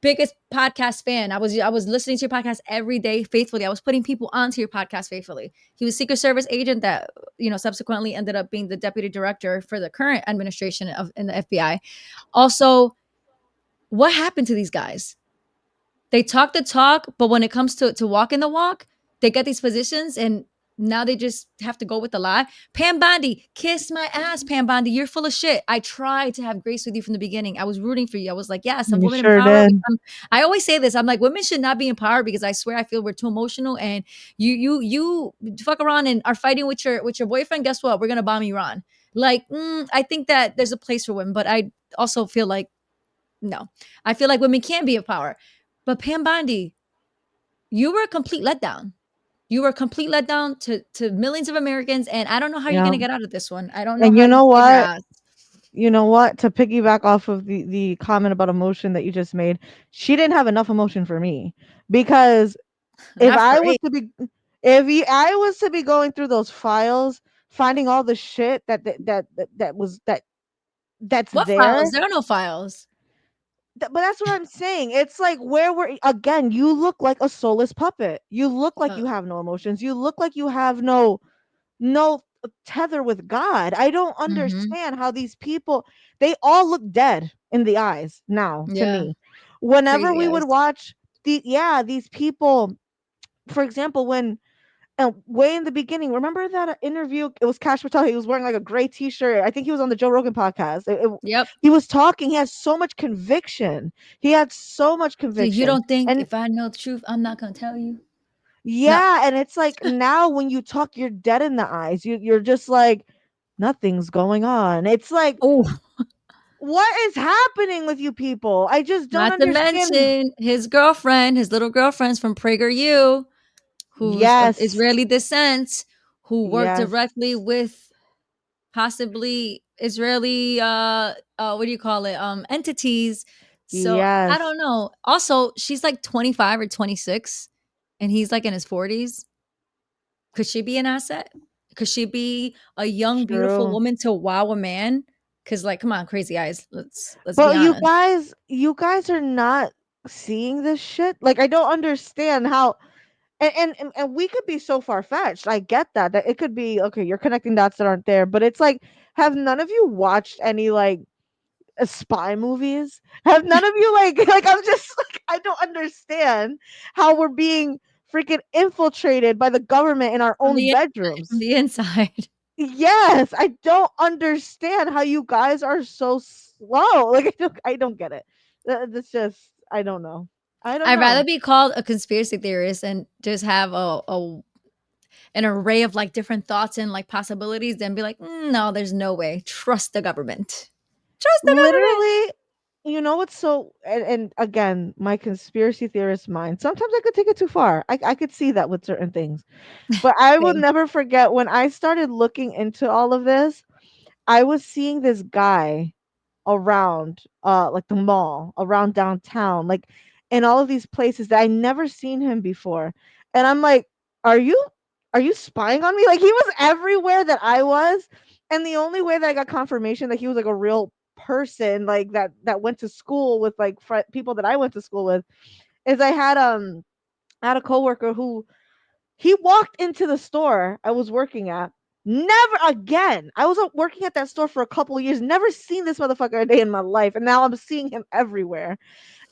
biggest podcast fan. I was listening to your podcast every day faithfully. I was putting people onto your podcast faithfully. He was Secret Service agent that subsequently ended up being the deputy director for the current administration in the FBI. Also, what happened to these guys? They talk the talk, but when it comes to walking the walk, they get these positions and now they just have to go with the lie. Pam Bondi, kiss my ass, Pam Bondi. You're full of shit. I tried to have grace with you from the beginning. I was rooting for you. I was like, yes, I'm You woman in sure power. did. I always say this. I'm like, women should not be in power because I swear I feel we're too emotional. And you fuck around and are fighting with your boyfriend. Guess what? We're gonna bomb Iran. Like, I think that there's a place for women, but I also feel like no. I feel like women can be in power. But Pam Bondi, you were a complete letdown. You were a complete letdown to millions of Americans, and I don't know how you're Yeah. gonna get out of this one. I don't know And how you you know save your what? ass. You know what? To piggyback off of the comment about emotion that you just made, she didn't have enough emotion for me because if Not for I was eight. to be I was to be going through those files, finding all the shit that's What there. files? There are no files. But that's what I'm saying. It's like where we're again, you look like a soulless puppet. You look like Uh, you have no emotions. You look like you have no tether with God. I don't mm-hmm. understand how these people they all look dead in the eyes now to Yeah, me. Whenever crazy we would guys. watch these people, for example, when way in the beginning, remember that interview? It was Cash Patel. He was wearing like a gray T-shirt. I think he was on the Joe Rogan podcast. Yep. He was talking. He has so much conviction. He had so much So you conviction, don't think and if I know the truth, I'm not gonna tell you? No. Yeah, and it's like now when you talk, you're dead in the eyes. You're just like nothing's going on. It's like Oh, what is happening with you people? I just don't not to understand. mention his girlfriend, his little girlfriend's from PragerU, who's of Yes. Israeli descent, who worked Yes. directly with possibly Israeli what do you call it? Entities. So I Yes. don't know. Also, she's like 25 or 26 and he's like in his 40s. Could she be an asset? Could she be a young, beautiful True. woman to wow a man? Cause like, come on, crazy eyes. Let's be But honest. you guys are not seeing this shit. Like I don't understand how and we could be so far fetched. I get that it could be okay. You're connecting dots that aren't there, but it's like, have none of you watched any like spy movies? Have none of you like I'm just like I don't understand how we're being freaking infiltrated by the government in our From own the inside, from bedrooms. the inside. Yes, I don't understand how you guys are so slow. Like I don't get it. That's just I don't know. I don't I'd rather know. be called a conspiracy theorist and just have a an array of like different thoughts and like possibilities than be like, no, there's no way. Trust the government. Trust the government. Literally, you know what's so and again, my conspiracy theorist mind. Sometimes I could take it too far. I could see that with certain things. But I will Same. never forget when I started looking into all of this, I was seeing this guy around like the mall, around downtown, like in all of these places that I never seen him before. And I'm like, "Are you spying on me?" Like he was everywhere that I was. And the only way that I got confirmation that he was like a real person like that went to school with like people that I went to school with is I had a coworker who he walked into the store I was working at. Never again. I was working at that store for a couple of years, never seen this motherfucker a day in my life, and now I'm seeing him everywhere.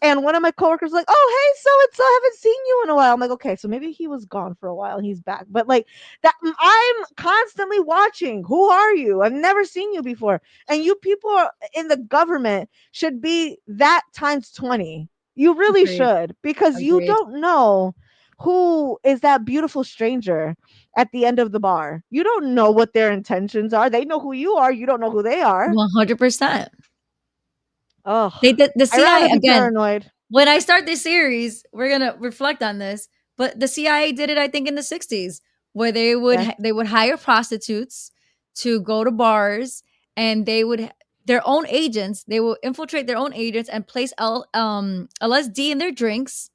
And one of my coworkers was like, "Oh, hey, so and so, haven't seen you in a while." I'm like, "Okay, so maybe he was gone for a while and he's back." But like that, I'm constantly watching. Who are you? I've never seen you before. And you people in the government should be that times 20. You really Agreed. should, because you Agreed. don't know who is that beautiful stranger at the end of the bar. You don't know what their intentions are. They know who you are. You don't know who they are. 100%. Oh, The I'd rather CIA be again. paranoid. When I start this series, we're gonna reflect on this. But the CIA did it, I think, in the '60s, where Yes. they would hire prostitutes to go to bars, and they would their own agents. They will infiltrate their own agents and place LSD in their drinks.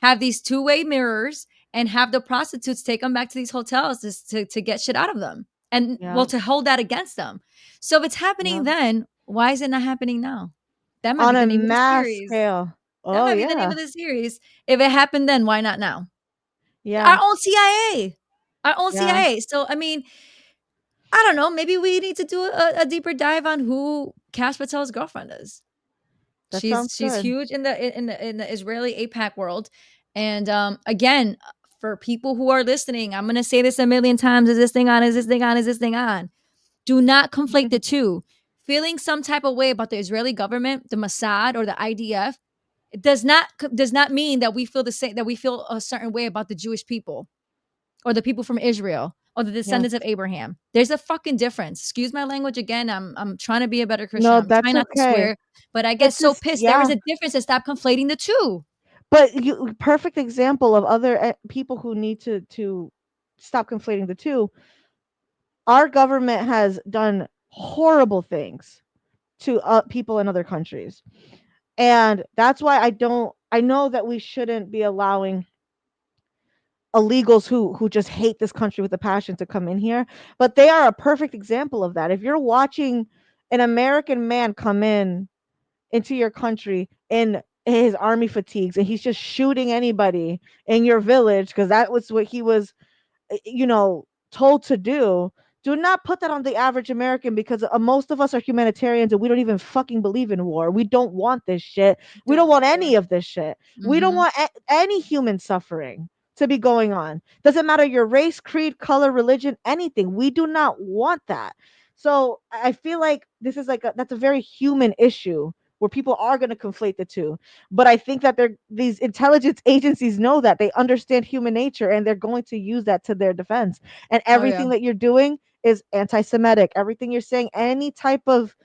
Have these two-way mirrors and have the prostitutes take them back to these hotels to get shit out of them, and well, Yeah. to hold that against them. So if it's happening Yeah. then, why is it not happening now? That might be On the a name of the mass series. scale. That Oh might be the name yeah. of the series. If it happened then, why not now? Our Yeah. own CIA. Our own Yeah. CIA. So, I mean, I don't know. Maybe we need to do a deeper dive on who Cash Patel's girlfriend is. That sounds She's good. huge in the Israeli APAC world. And again, for people who are listening, I'm gonna say this a million times: is this thing on? Is this thing on? Is this thing on? Do not conflate the two. Feeling some type of way about the Israeli government, the Mossad, or the IDF, it does not mean that we feel the same, that we feel a certain way about the Jewish people or the people from Israel or the Yes. descendants of Abraham. There's a fucking difference. Excuse my language again. I'm trying to be a better Christian. No, I'm that's trying not to okay. swear, but I get It's so just pissed. There is yeah. a difference, and stop conflating the two. But you perfect example of other people who need to stop conflating the two. Our government has done horrible things to people in other countries. And that's why I know that we shouldn't be allowing illegals who just hate this country with a passion to come in here, but they are a perfect example of that. If you're watching an American man come in into your country in his army fatigues and he's just shooting anybody in your village because that was what he was told to do not put that on the average American, because most of us are humanitarians and we don't even fucking believe in war. We don't want this shit. We don't Don't want want war. any of this shit. We don't Mm-hmm. want any human suffering to be going on. Doesn't matter your race, creed, color, religion, anything. We do not want that. So I feel like this is like that's a very human issue where people are going to conflate the two. But I think that these intelligence agencies know that they understand human nature and they're going to use that to their defense. And Oh yeah. everything that you're doing is anti-Semitic. Everything you're saying, any type of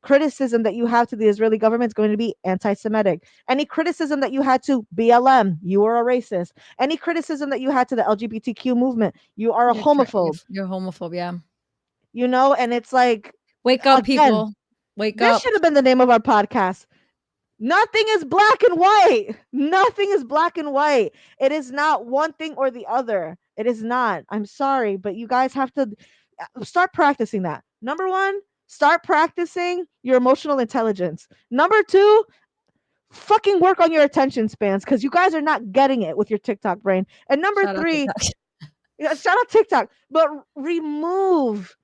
criticism that you have to the Israeli government is going to be anti-Semitic. Any criticism that you had to BLM, you are a racist. Any criticism that you had to the LGBTQ movement, you are a homophobe. You're homophobe. Yeah. And it's like, Wake up, again, people. Wake this up. should have been the name of our podcast. Nothing is black and white. Nothing is black and white. It is not one thing or the other. It is not. I'm sorry, but you guys have to start practicing that. Number one, start practicing your emotional intelligence. Number two, fucking work on your attention spans because you guys are not getting it with your TikTok brain. And number Shout out three, TikTok. yeah, shout out TikTok, but remove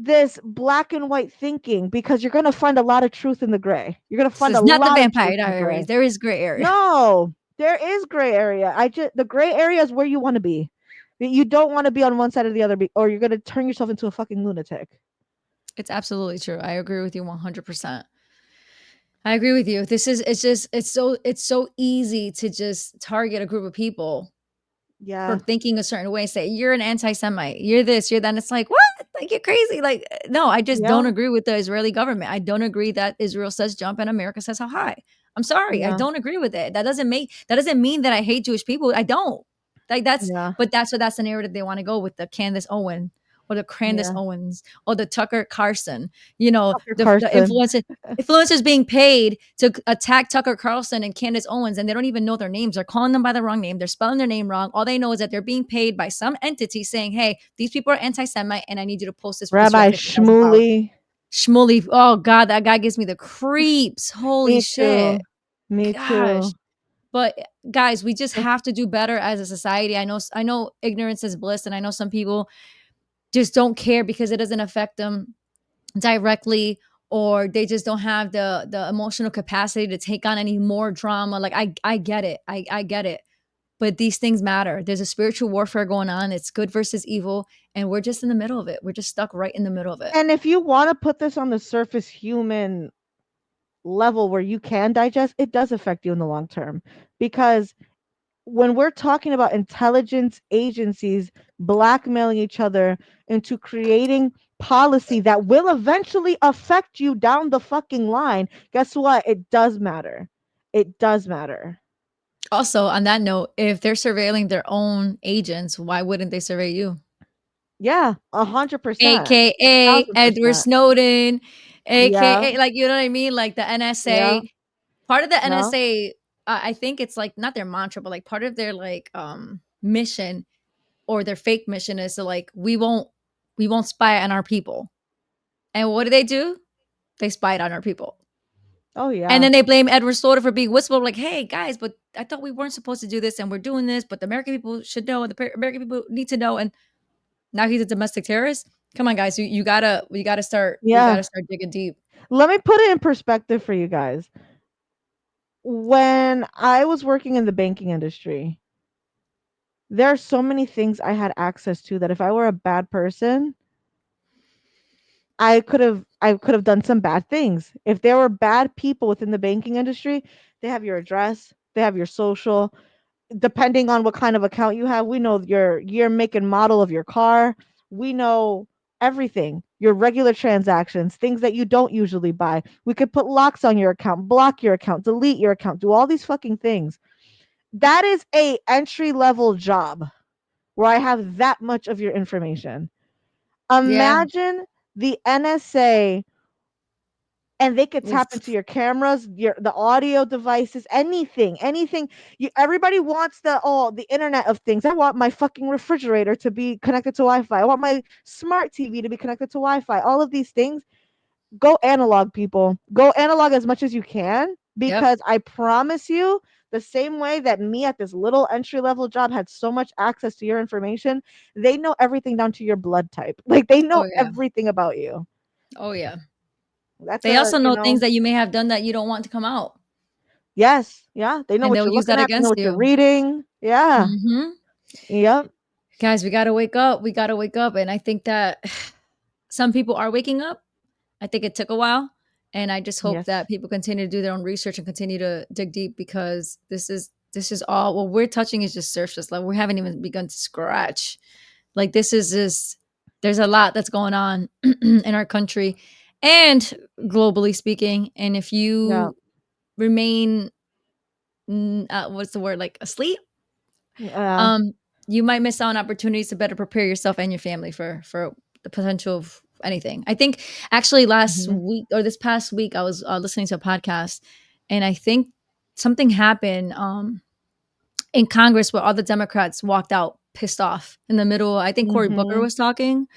this black and white thinking because you're going to find a lot of truth in the gray. You're going to This find a is not the lot of Vampire truth in the Diaries. gray. There is gray area. No, there is gray area. The gray area is where you want to be. You don't want to be on one side or the other, or you're going to turn yourself into a fucking lunatic. It's absolutely true. I agree with you 100%. I agree with you. It's so easy to just target a group of people Yeah. for thinking a certain way, say you're an anti-Semite, you're this, you're that. And it's like, what? Like you're crazy. Like, no, I just don't Yeah. agree with the Israeli government. I don't agree that Israel says jump and America says how high. I'm sorry. I Yeah. don't agree with it. That doesn't mean that I hate Jewish people. I don't. Like Yeah. that's the narrative they want to go with, the Candace Owen or the Candace Yeah. Owens or the Tucker Carlson, the Carlson. influencers being paid to attack Tucker Carlson and Candace Owens, and they don't even know their names. They're calling them by the wrong name. They're spelling their name wrong. All they know is that they're being paid by some entity saying, hey, these people are anti-Semite and I need you to post this for Rabbi $50,000. Shmuley. Shmuley. Oh God, that guy gives me the creeps. Holy Me shit. too. Me Gosh. too. But guys, we just have to do better as a society. I know ignorance is bliss, and I know some people just don't care because it doesn't affect them directly, or they just don't have the emotional capacity to take on any more drama. Like I get it. I get it. But these things matter. There's a spiritual warfare going on. It's good versus evil, and we're just in the middle of it. We're just stuck right in the middle of it. And if you want to put this on the surface human level where you can digest, it does affect you in the long term. Because when we're talking about intelligence agencies blackmailing each other into creating policy that will eventually affect you down the fucking line, guess what? It does matter. It does matter. Also, on that note, if they're surveilling their own agents, why wouldn't they survey you? Yeah, 100%. AKA Edward 1,000%. Snowden, Yeah, AKA, like, you know what I mean? Like the yeah, NSA. Part of the yeah. NSA, I think it's like not their mantra, but like part of their like mission or their fake mission is to like we won't spy on our people. And what do? They spied on our people. Oh, And yeah. then they blame Edward Snowden for being whistleblower. Like, hey guys, but I thought we weren't supposed to do this, and we're doing this. But the American people should know, and the American people need to know. And now he's a domestic terrorist. Come on, guys, you gotta start Yeah. digging deep. Let me put it in perspective for you guys. When I was working in the banking industry, there are so many things I had access to that if I were a bad person, I could have done some bad things. If there were bad people within the banking industry, they have your address, they have your social, depending on what kind of account you have, we know your year, make, and model of your car. We know everything, your regular transactions, things that you don't usually buy. We could put locks on your account, block your account, delete your account, do all these fucking things. That is a entry level job where I have that much of your information. Yeah. Imagine the NSA, and they could tap into Oof. your cameras, the audio devices, anything. Everybody wants the internet of things. I want my fucking refrigerator to be connected to Wi-Fi. I want my smart TV to be connected to Wi-Fi. All of these things. Go analog, people. Go analog as much as you can, Yep. because I promise you, the same way that me at this little entry level job had so much access to your information, they know everything down to your blood type. Like they know Oh yeah. everything about you. Oh yeah. That's They a, also know things that you may have done that you don't want to come out, yes, yeah. They know and what they'll you're use looking that at. They know against what you're you. reading. Yeah. Hmm. Yep. Guys, we gotta wake up. We gotta wake up, and I think that some people are waking up. I think it took a while, And I just hope Yes. that people continue to do their own research and continue to dig deep, because this is all what we're touching is just surface level. We haven't even begun to scratch. Like this is just there's a lot that's going on in our country and globally speaking. And if Yeah. you remain what's the word, like asleep, Yeah. um you might miss out on opportunities to better prepare yourself and your family for the potential of anything. I think actually last Mhm. week or this past week I was listening to a podcast, and I think something happened in Congress where all the Democrats walked out pissed off in the middle. I think Cory Booker Mhm. was talking.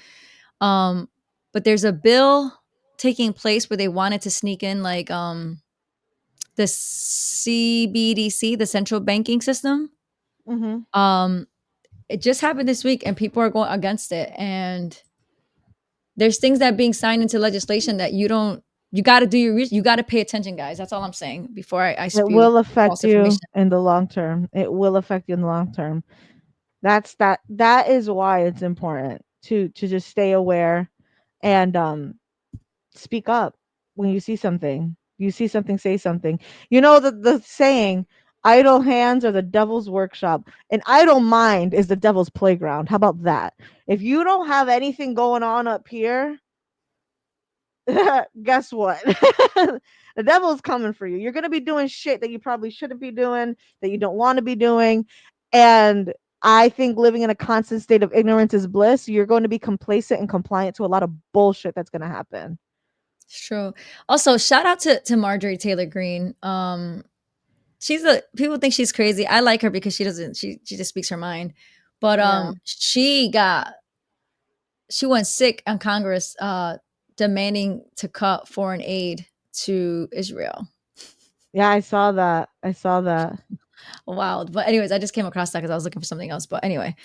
um but there's a bill taking place where they wanted to sneak in like the CBDC, the central banking system. Mhm. um it just happened this week and people are going against it, and there's things that are being signed into legislation that you got to do you got to pay attention, guys. That's all I'm saying before I It spew will affect false you information. in the long term. It will affect you in the long term. That is why it's important to just stay aware and speak up when you see something. You see something, say something. You know the saying, idle hands are the devil's workshop, and idle mind is the devil's playground. How about that? If you don't have anything going on up here, guess what? The devil's coming for you. You're going to be doing shit that you probably shouldn't be doing, that you don't want to be doing. And I think living in a constant state of ignorance is bliss. You're going to be complacent and compliant to a lot of bullshit that's going to happen. It's true. Also, shout out to Marjorie Taylor Greene. She's a people think she's crazy. I like her because she doesn't. She just speaks her mind. But Yeah. she went sick on Congress, demanding to cut foreign aid to Israel. Yeah, I saw that. I saw that. Wild. But anyways, I just came across that because I was looking for something else. But anyway,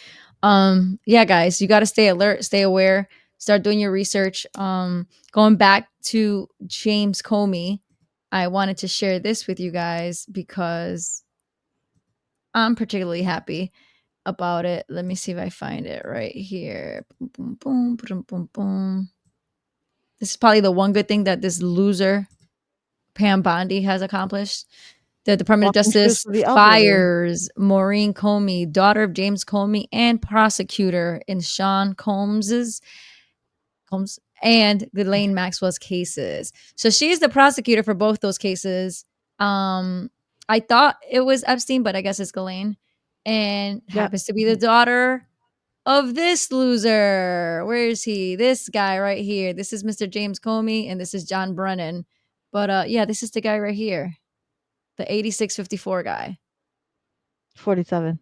yeah, guys, you got to stay alert, stay aware, start doing your research. Going back to James Comey, I wanted to share this with you guys because I'm particularly happy about it. Let me see if I find it right here. Boom, boom, boom, boom, boom, boom. This is probably the one good thing that this loser Pam Bondi has accomplished. The Department of Walking shoes Justice for the elderly. fires Maureen Comey, daughter of James Comey and prosecutor in Sean Combs and Ghislaine Maxwell's cases. So she's the prosecutor for both those cases. I thought it was Epstein, but I guess it's Ghislaine, and Yep. happens to be the daughter of this loser. Where is he? This guy right here. This is Mr. James Comey, and this is John Brennan. But yeah, this is the guy right here, the 8654 guy. 47.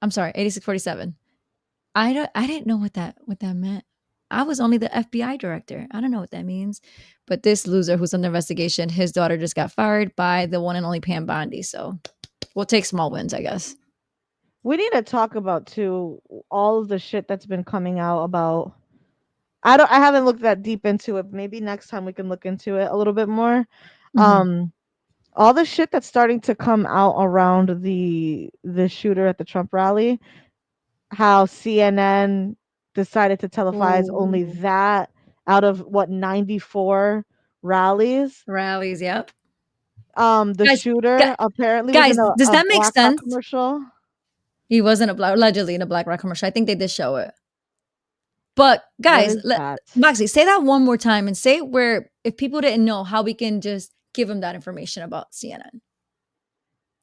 I'm sorry, 8647. I didn't know what that meant. I was only the FBI director. I don't know what that means. But this loser who's under investigation, his daughter just got fired by the one and only Pam Bondi. So we'll take small wins, I guess. We need to talk about too all of the shit that's been coming out about. I haven't looked that deep into it. Maybe next time we can look into it a little bit more. Mhm. All the shit that's starting to come out around the shooter at the Trump rally, how CNN decided to televise only Ooh. that out of what 94 rallies. Rallies, yep. The Guys, shooter apparently was guys, in does a that make BlackRock sense? commercial. He wasn't allegedly in a BlackRock commercial. I think they did show it. But What guys, is that? Moxie, say that one more time and say where if people didn't know how we can just give them that information about CNN.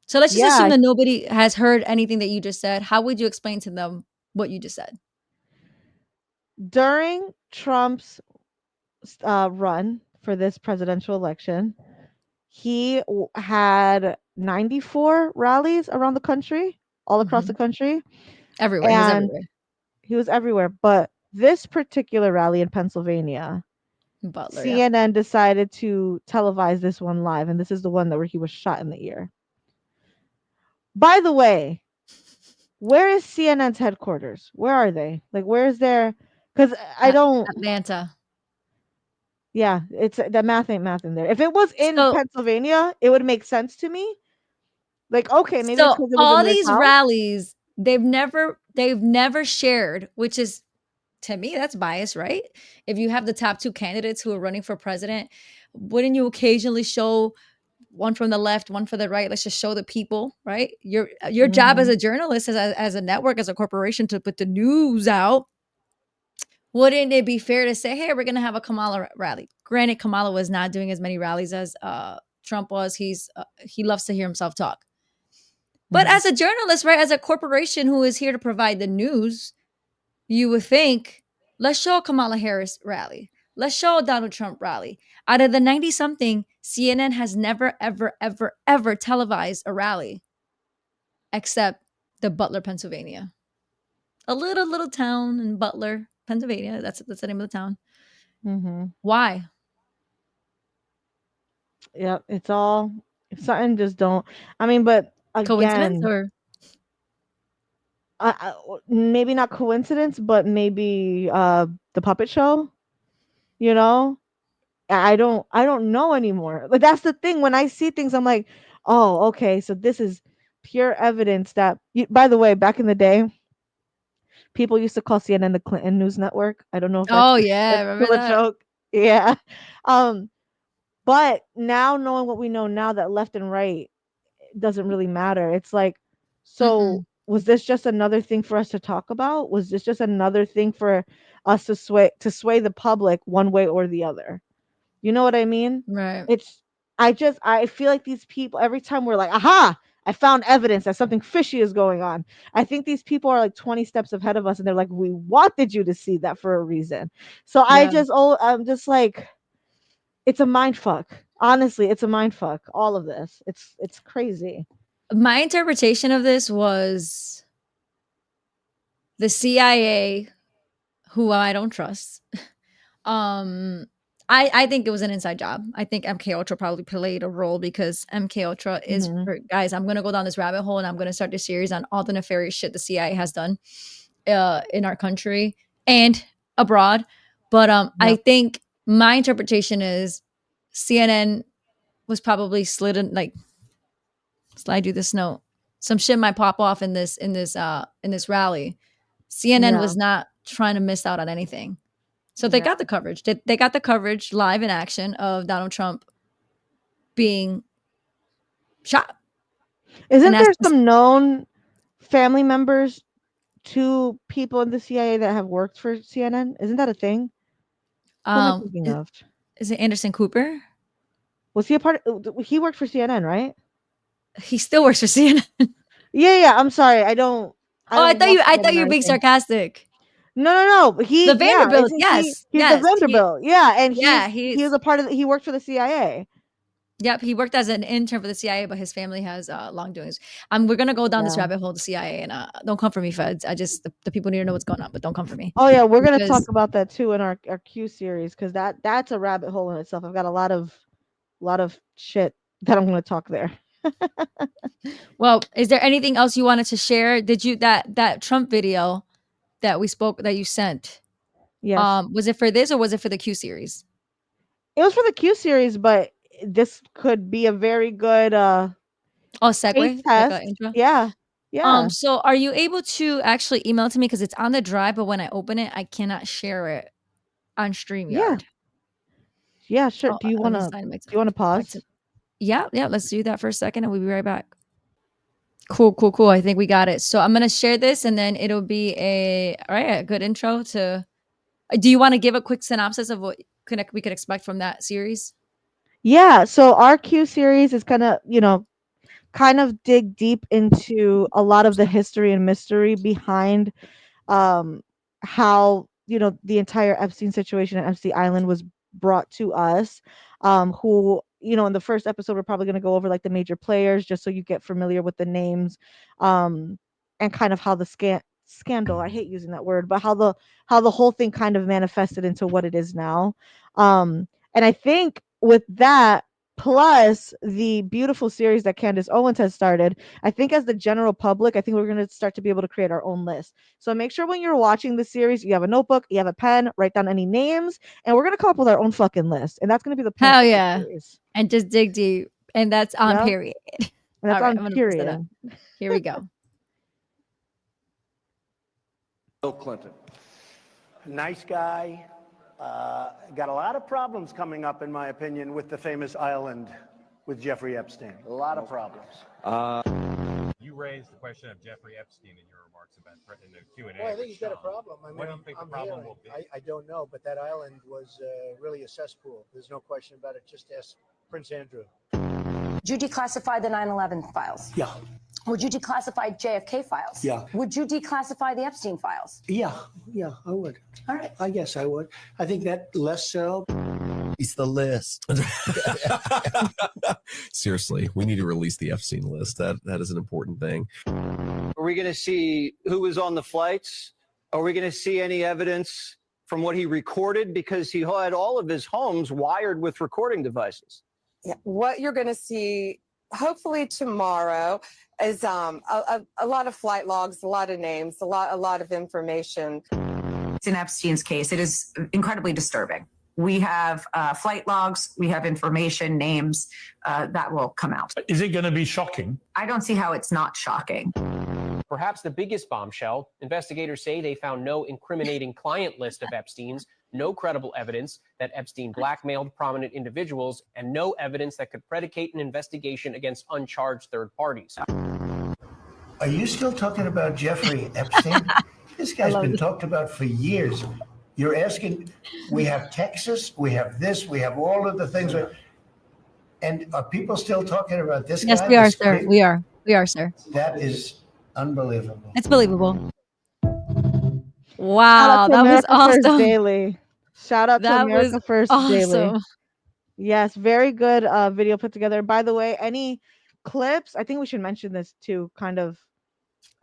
So let's just assume Yeah, that nobody has heard anything that you just said. How would you explain to them what you just said? during Trump's run for this presidential election, he had 94 rallies around the country, all across the Mhm. country, Everywhere. He was and everywhere. he was everywhere. But this particular rally in Pennsylvania, Butler, yep. CNN decided to televise this one live, and this is the one that where he was shot in the ear. By the way, where is CNN's headquarters? Where are they? Like, where is their? Because I don't. Atlanta. Yeah, it's the math ain't math in there. If it was in So Pennsylvania, it would make sense to me. Like, okay, maybe it's so because it was in all their these town. rallies, they've never shared, which is to me, that's bias, right? If you have the top two candidates who are running for president, wouldn't you occasionally show one from the left, one for the right? Let's just show the people, right? Your job as Mhm. a journalist, as a network, as a corporation to put the news out. Wouldn't it be fair to say, hey, we're going to have a Kamala rally? Granted, Kamala was not doing as many rallies as Trump was. He loves to hear himself talk. But Mhm. as a journalist, right, as a corporation who is here to provide the news, you would think, let's show a Kamala Harris rally. Let's show a Donald Trump rally. Out of the 90 something, CNN has never, ever, ever, ever televised a rally except the Butler, Pennsylvania. A little town in Butler, Pennsylvania. That's the name of the town. Mhm. Why? Yep, it's all something just don't. I mean, but Coincidence again, or maybe not coincidence, but maybe the puppet show, you know? I don't know anymore. But that's the thing. When I see things, I'm like, oh, okay, so this is pure evidence that by the way, back in the day, people used to call CNN the Clinton News Network. I don't know if oh that's yeah, remember still a that? joke. Yeah. Um, but now knowing what we know now that left and right doesn't really matter. It's like, so Mm-mm. was this just another thing for us to talk about? Was this just another thing for us to sway the public one way or the other? You know what I mean? Right. It's I feel like these people every time we're like, "Aha, I found evidence that something fishy is going on." I think these people are like 20 steps ahead of us and they're like, "We wanted you to see that for a reason." So Yeah. I'm just like it's a mind fuck. Honestly, it's a mind fuck. All of this. It's crazy. My interpretation of this was the CIA, who I don't trust. Um, I think it was an inside job. I think MK Ultra probably played a role because MK Ultra is Mhm. guys. I'm gonna go down this rabbit hole and I'm gonna start this series on all the nefarious shit the CIA has done in our country and abroad. But I Yep. think my interpretation is CNN was probably slid in, like, slide you this note. Some shit might pop off in this rally. CNN Yeah. was not trying to miss out on anything. So they Yeah. got the coverage. They got the coverage live in action of Donald Trump being shot. And Isn't that's there some known family members to people in the CIA that have worked for CNN? Isn't that a thing? Who am I um thinking is, of? is it Anderson Cooper? Was he a part he worked for CNN, right? He still works for CNN. Yeah, yeah, I'm sorry. I Oh, don't watch I thought CNN you or were being anything. sarcastic. No, no, no. The Yeah, Vanderbilt, isn't yes, he's the yes. Vanderbilt. Yeah, and Yeah, he was he's a part of he worked for the CIA. yep, he worked as an intern for the CIA, but his family has long doings. We're gonna go down this Yeah. rabbit hole, the CIA, and don't come for me, feds. I just the people need to know what's going on, but don't come for me Oh yeah, we're gonna talk because about that too in our Q series because that's a rabbit hole in itself. I've got a lot of shit that I'm gonna talk there. well, is there anything else you wanted to share? Did you that Trump video that we spoke that you sent? Yes. Was it for this or was it for the Q series? It was for the Q series, but this could be a very good Oh, taste segue, like a test. intro. Yeah. Yeah. So are you able to actually email it to me because it's on the drive, but when I open it, I cannot share it on Yeah. StreamYard. Yeah, sure. Oh, Do you let me wanna sign my back to pause? yeah, yeah. Let's do that for a second, and we'll be right back. Cool, cool, cool. I think we got it. So I'm gonna share this, and then it'll be a good intro to. Do you want to give a quick synopsis of what we could expect from that series? Yeah, so our Q series is kind of dig deep into a lot of the history and mystery behind um how the entire Epstein situation at Epstein Island was brought to us. Who in the first episode we're probably going to go over like the major players just so you get familiar with the names, um and kind of how the scandal, I hate using that word, but how the whole thing kind of manifested into what it is now. And I think with that, plus the beautiful series that Candace Owens has started, I think as the general public, I think we're going to start to be able to create our own list. So make sure when you're watching the series, you have a notebook, you have a pen, write down any names, and we're going to come up with our own fucking list. And that's going to be the point Hell of the yeah, series. and just dig deep, and that's on Yep. period. And that's All right, on I'm gonna press that up. period. Here we go. Bill Clinton. Nice guy. Got a lot of problems coming up, in my opinion, with the famous island with Jeffrey Epstein. A lot of problems. You raised the question of Jeffrey Epstein in your remarks about in the Q&A. Well, I think he's got a problem. I mean, what do you think the problem will be? I don't know, but that island was really a cesspool. There's no question about it. Just ask Prince Andrew. Would you declassify the 9/11 files? Yeah. Would you declassify JFK files? Yeah. Would you declassify the Epstein files? Yeah, I would. All right. I guess I would. I think that less so. Release the list. Seriously, we need to release the Epstein list. That is an important thing. Are we going to see who was on the flights? Are we going to see any evidence from what he recorded? Because he had all of his homes wired with recording devices. Yeah. What you're going to see, hopefully tomorrow, is a lot of flight logs, a lot of names, a lot of information. In Epstein's case, it is incredibly disturbing. We have flight logs, we have information, names that will come out. Is it going to be shocking? I don't see how it's not shocking. Perhaps the biggest bombshell, investigators say they found no incriminating client list of Epstein's, no credible evidence that Epstein blackmailed prominent individuals, and no evidence that could predicate an investigation against uncharged third parties. Are you still talking about Jeffrey Epstein? This guy's been talked about for years. You're asking, we have Texas, we have this, we have all of the things. And are people still talking about this guy? Yes, we are, sir. We are. We are, sir. That is unbelievable. It's believable. Wow, that was awesome. First Daily. Shout out to That America was First Daily. awesome. Yes, very good video put together. By the way, any clips, I think we should mention this too, kind of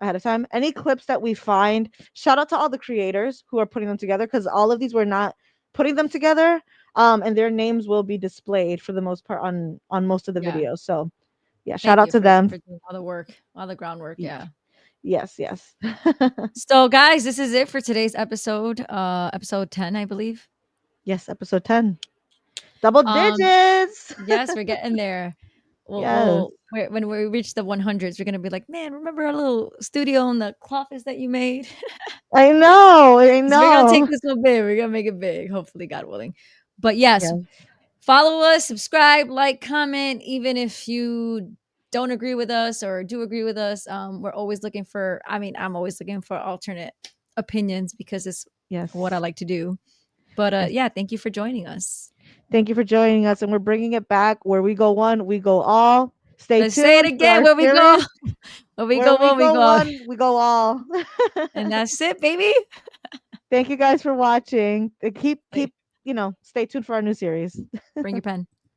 ahead of time. Any clips that we find, shout out to all the creators who are putting them together, because all of these were not putting them together, and their names will be displayed for the most part on most of the videos. So yeah, shout out to them for doing all the work, all the groundwork. Yeah. Yes. So guys, this is it for today's episode, episode 10, I believe. Yes, episode 10. Double digits. Yes, we're getting there. When we reach the 100s, we're gonna be like, man, remember our little studio and the office that you made? I know. We're gonna take this one big. We're gonna make it big, hopefully, God willing. But yes, follow us, subscribe, like, comment. Even if you don't agree with us or do agree with us, we're always looking for. I'm always looking for alternate opinions because it's what I like to do. But yeah, thank you for joining us. Thank you for joining us, and we're bringing it back. Where we go one, we go all. Let's say it again. Where we go, where we go one, we go one, we go all. And that's it, baby. Thank you guys for watching. Keep stay tuned for our new series. Bring your pen.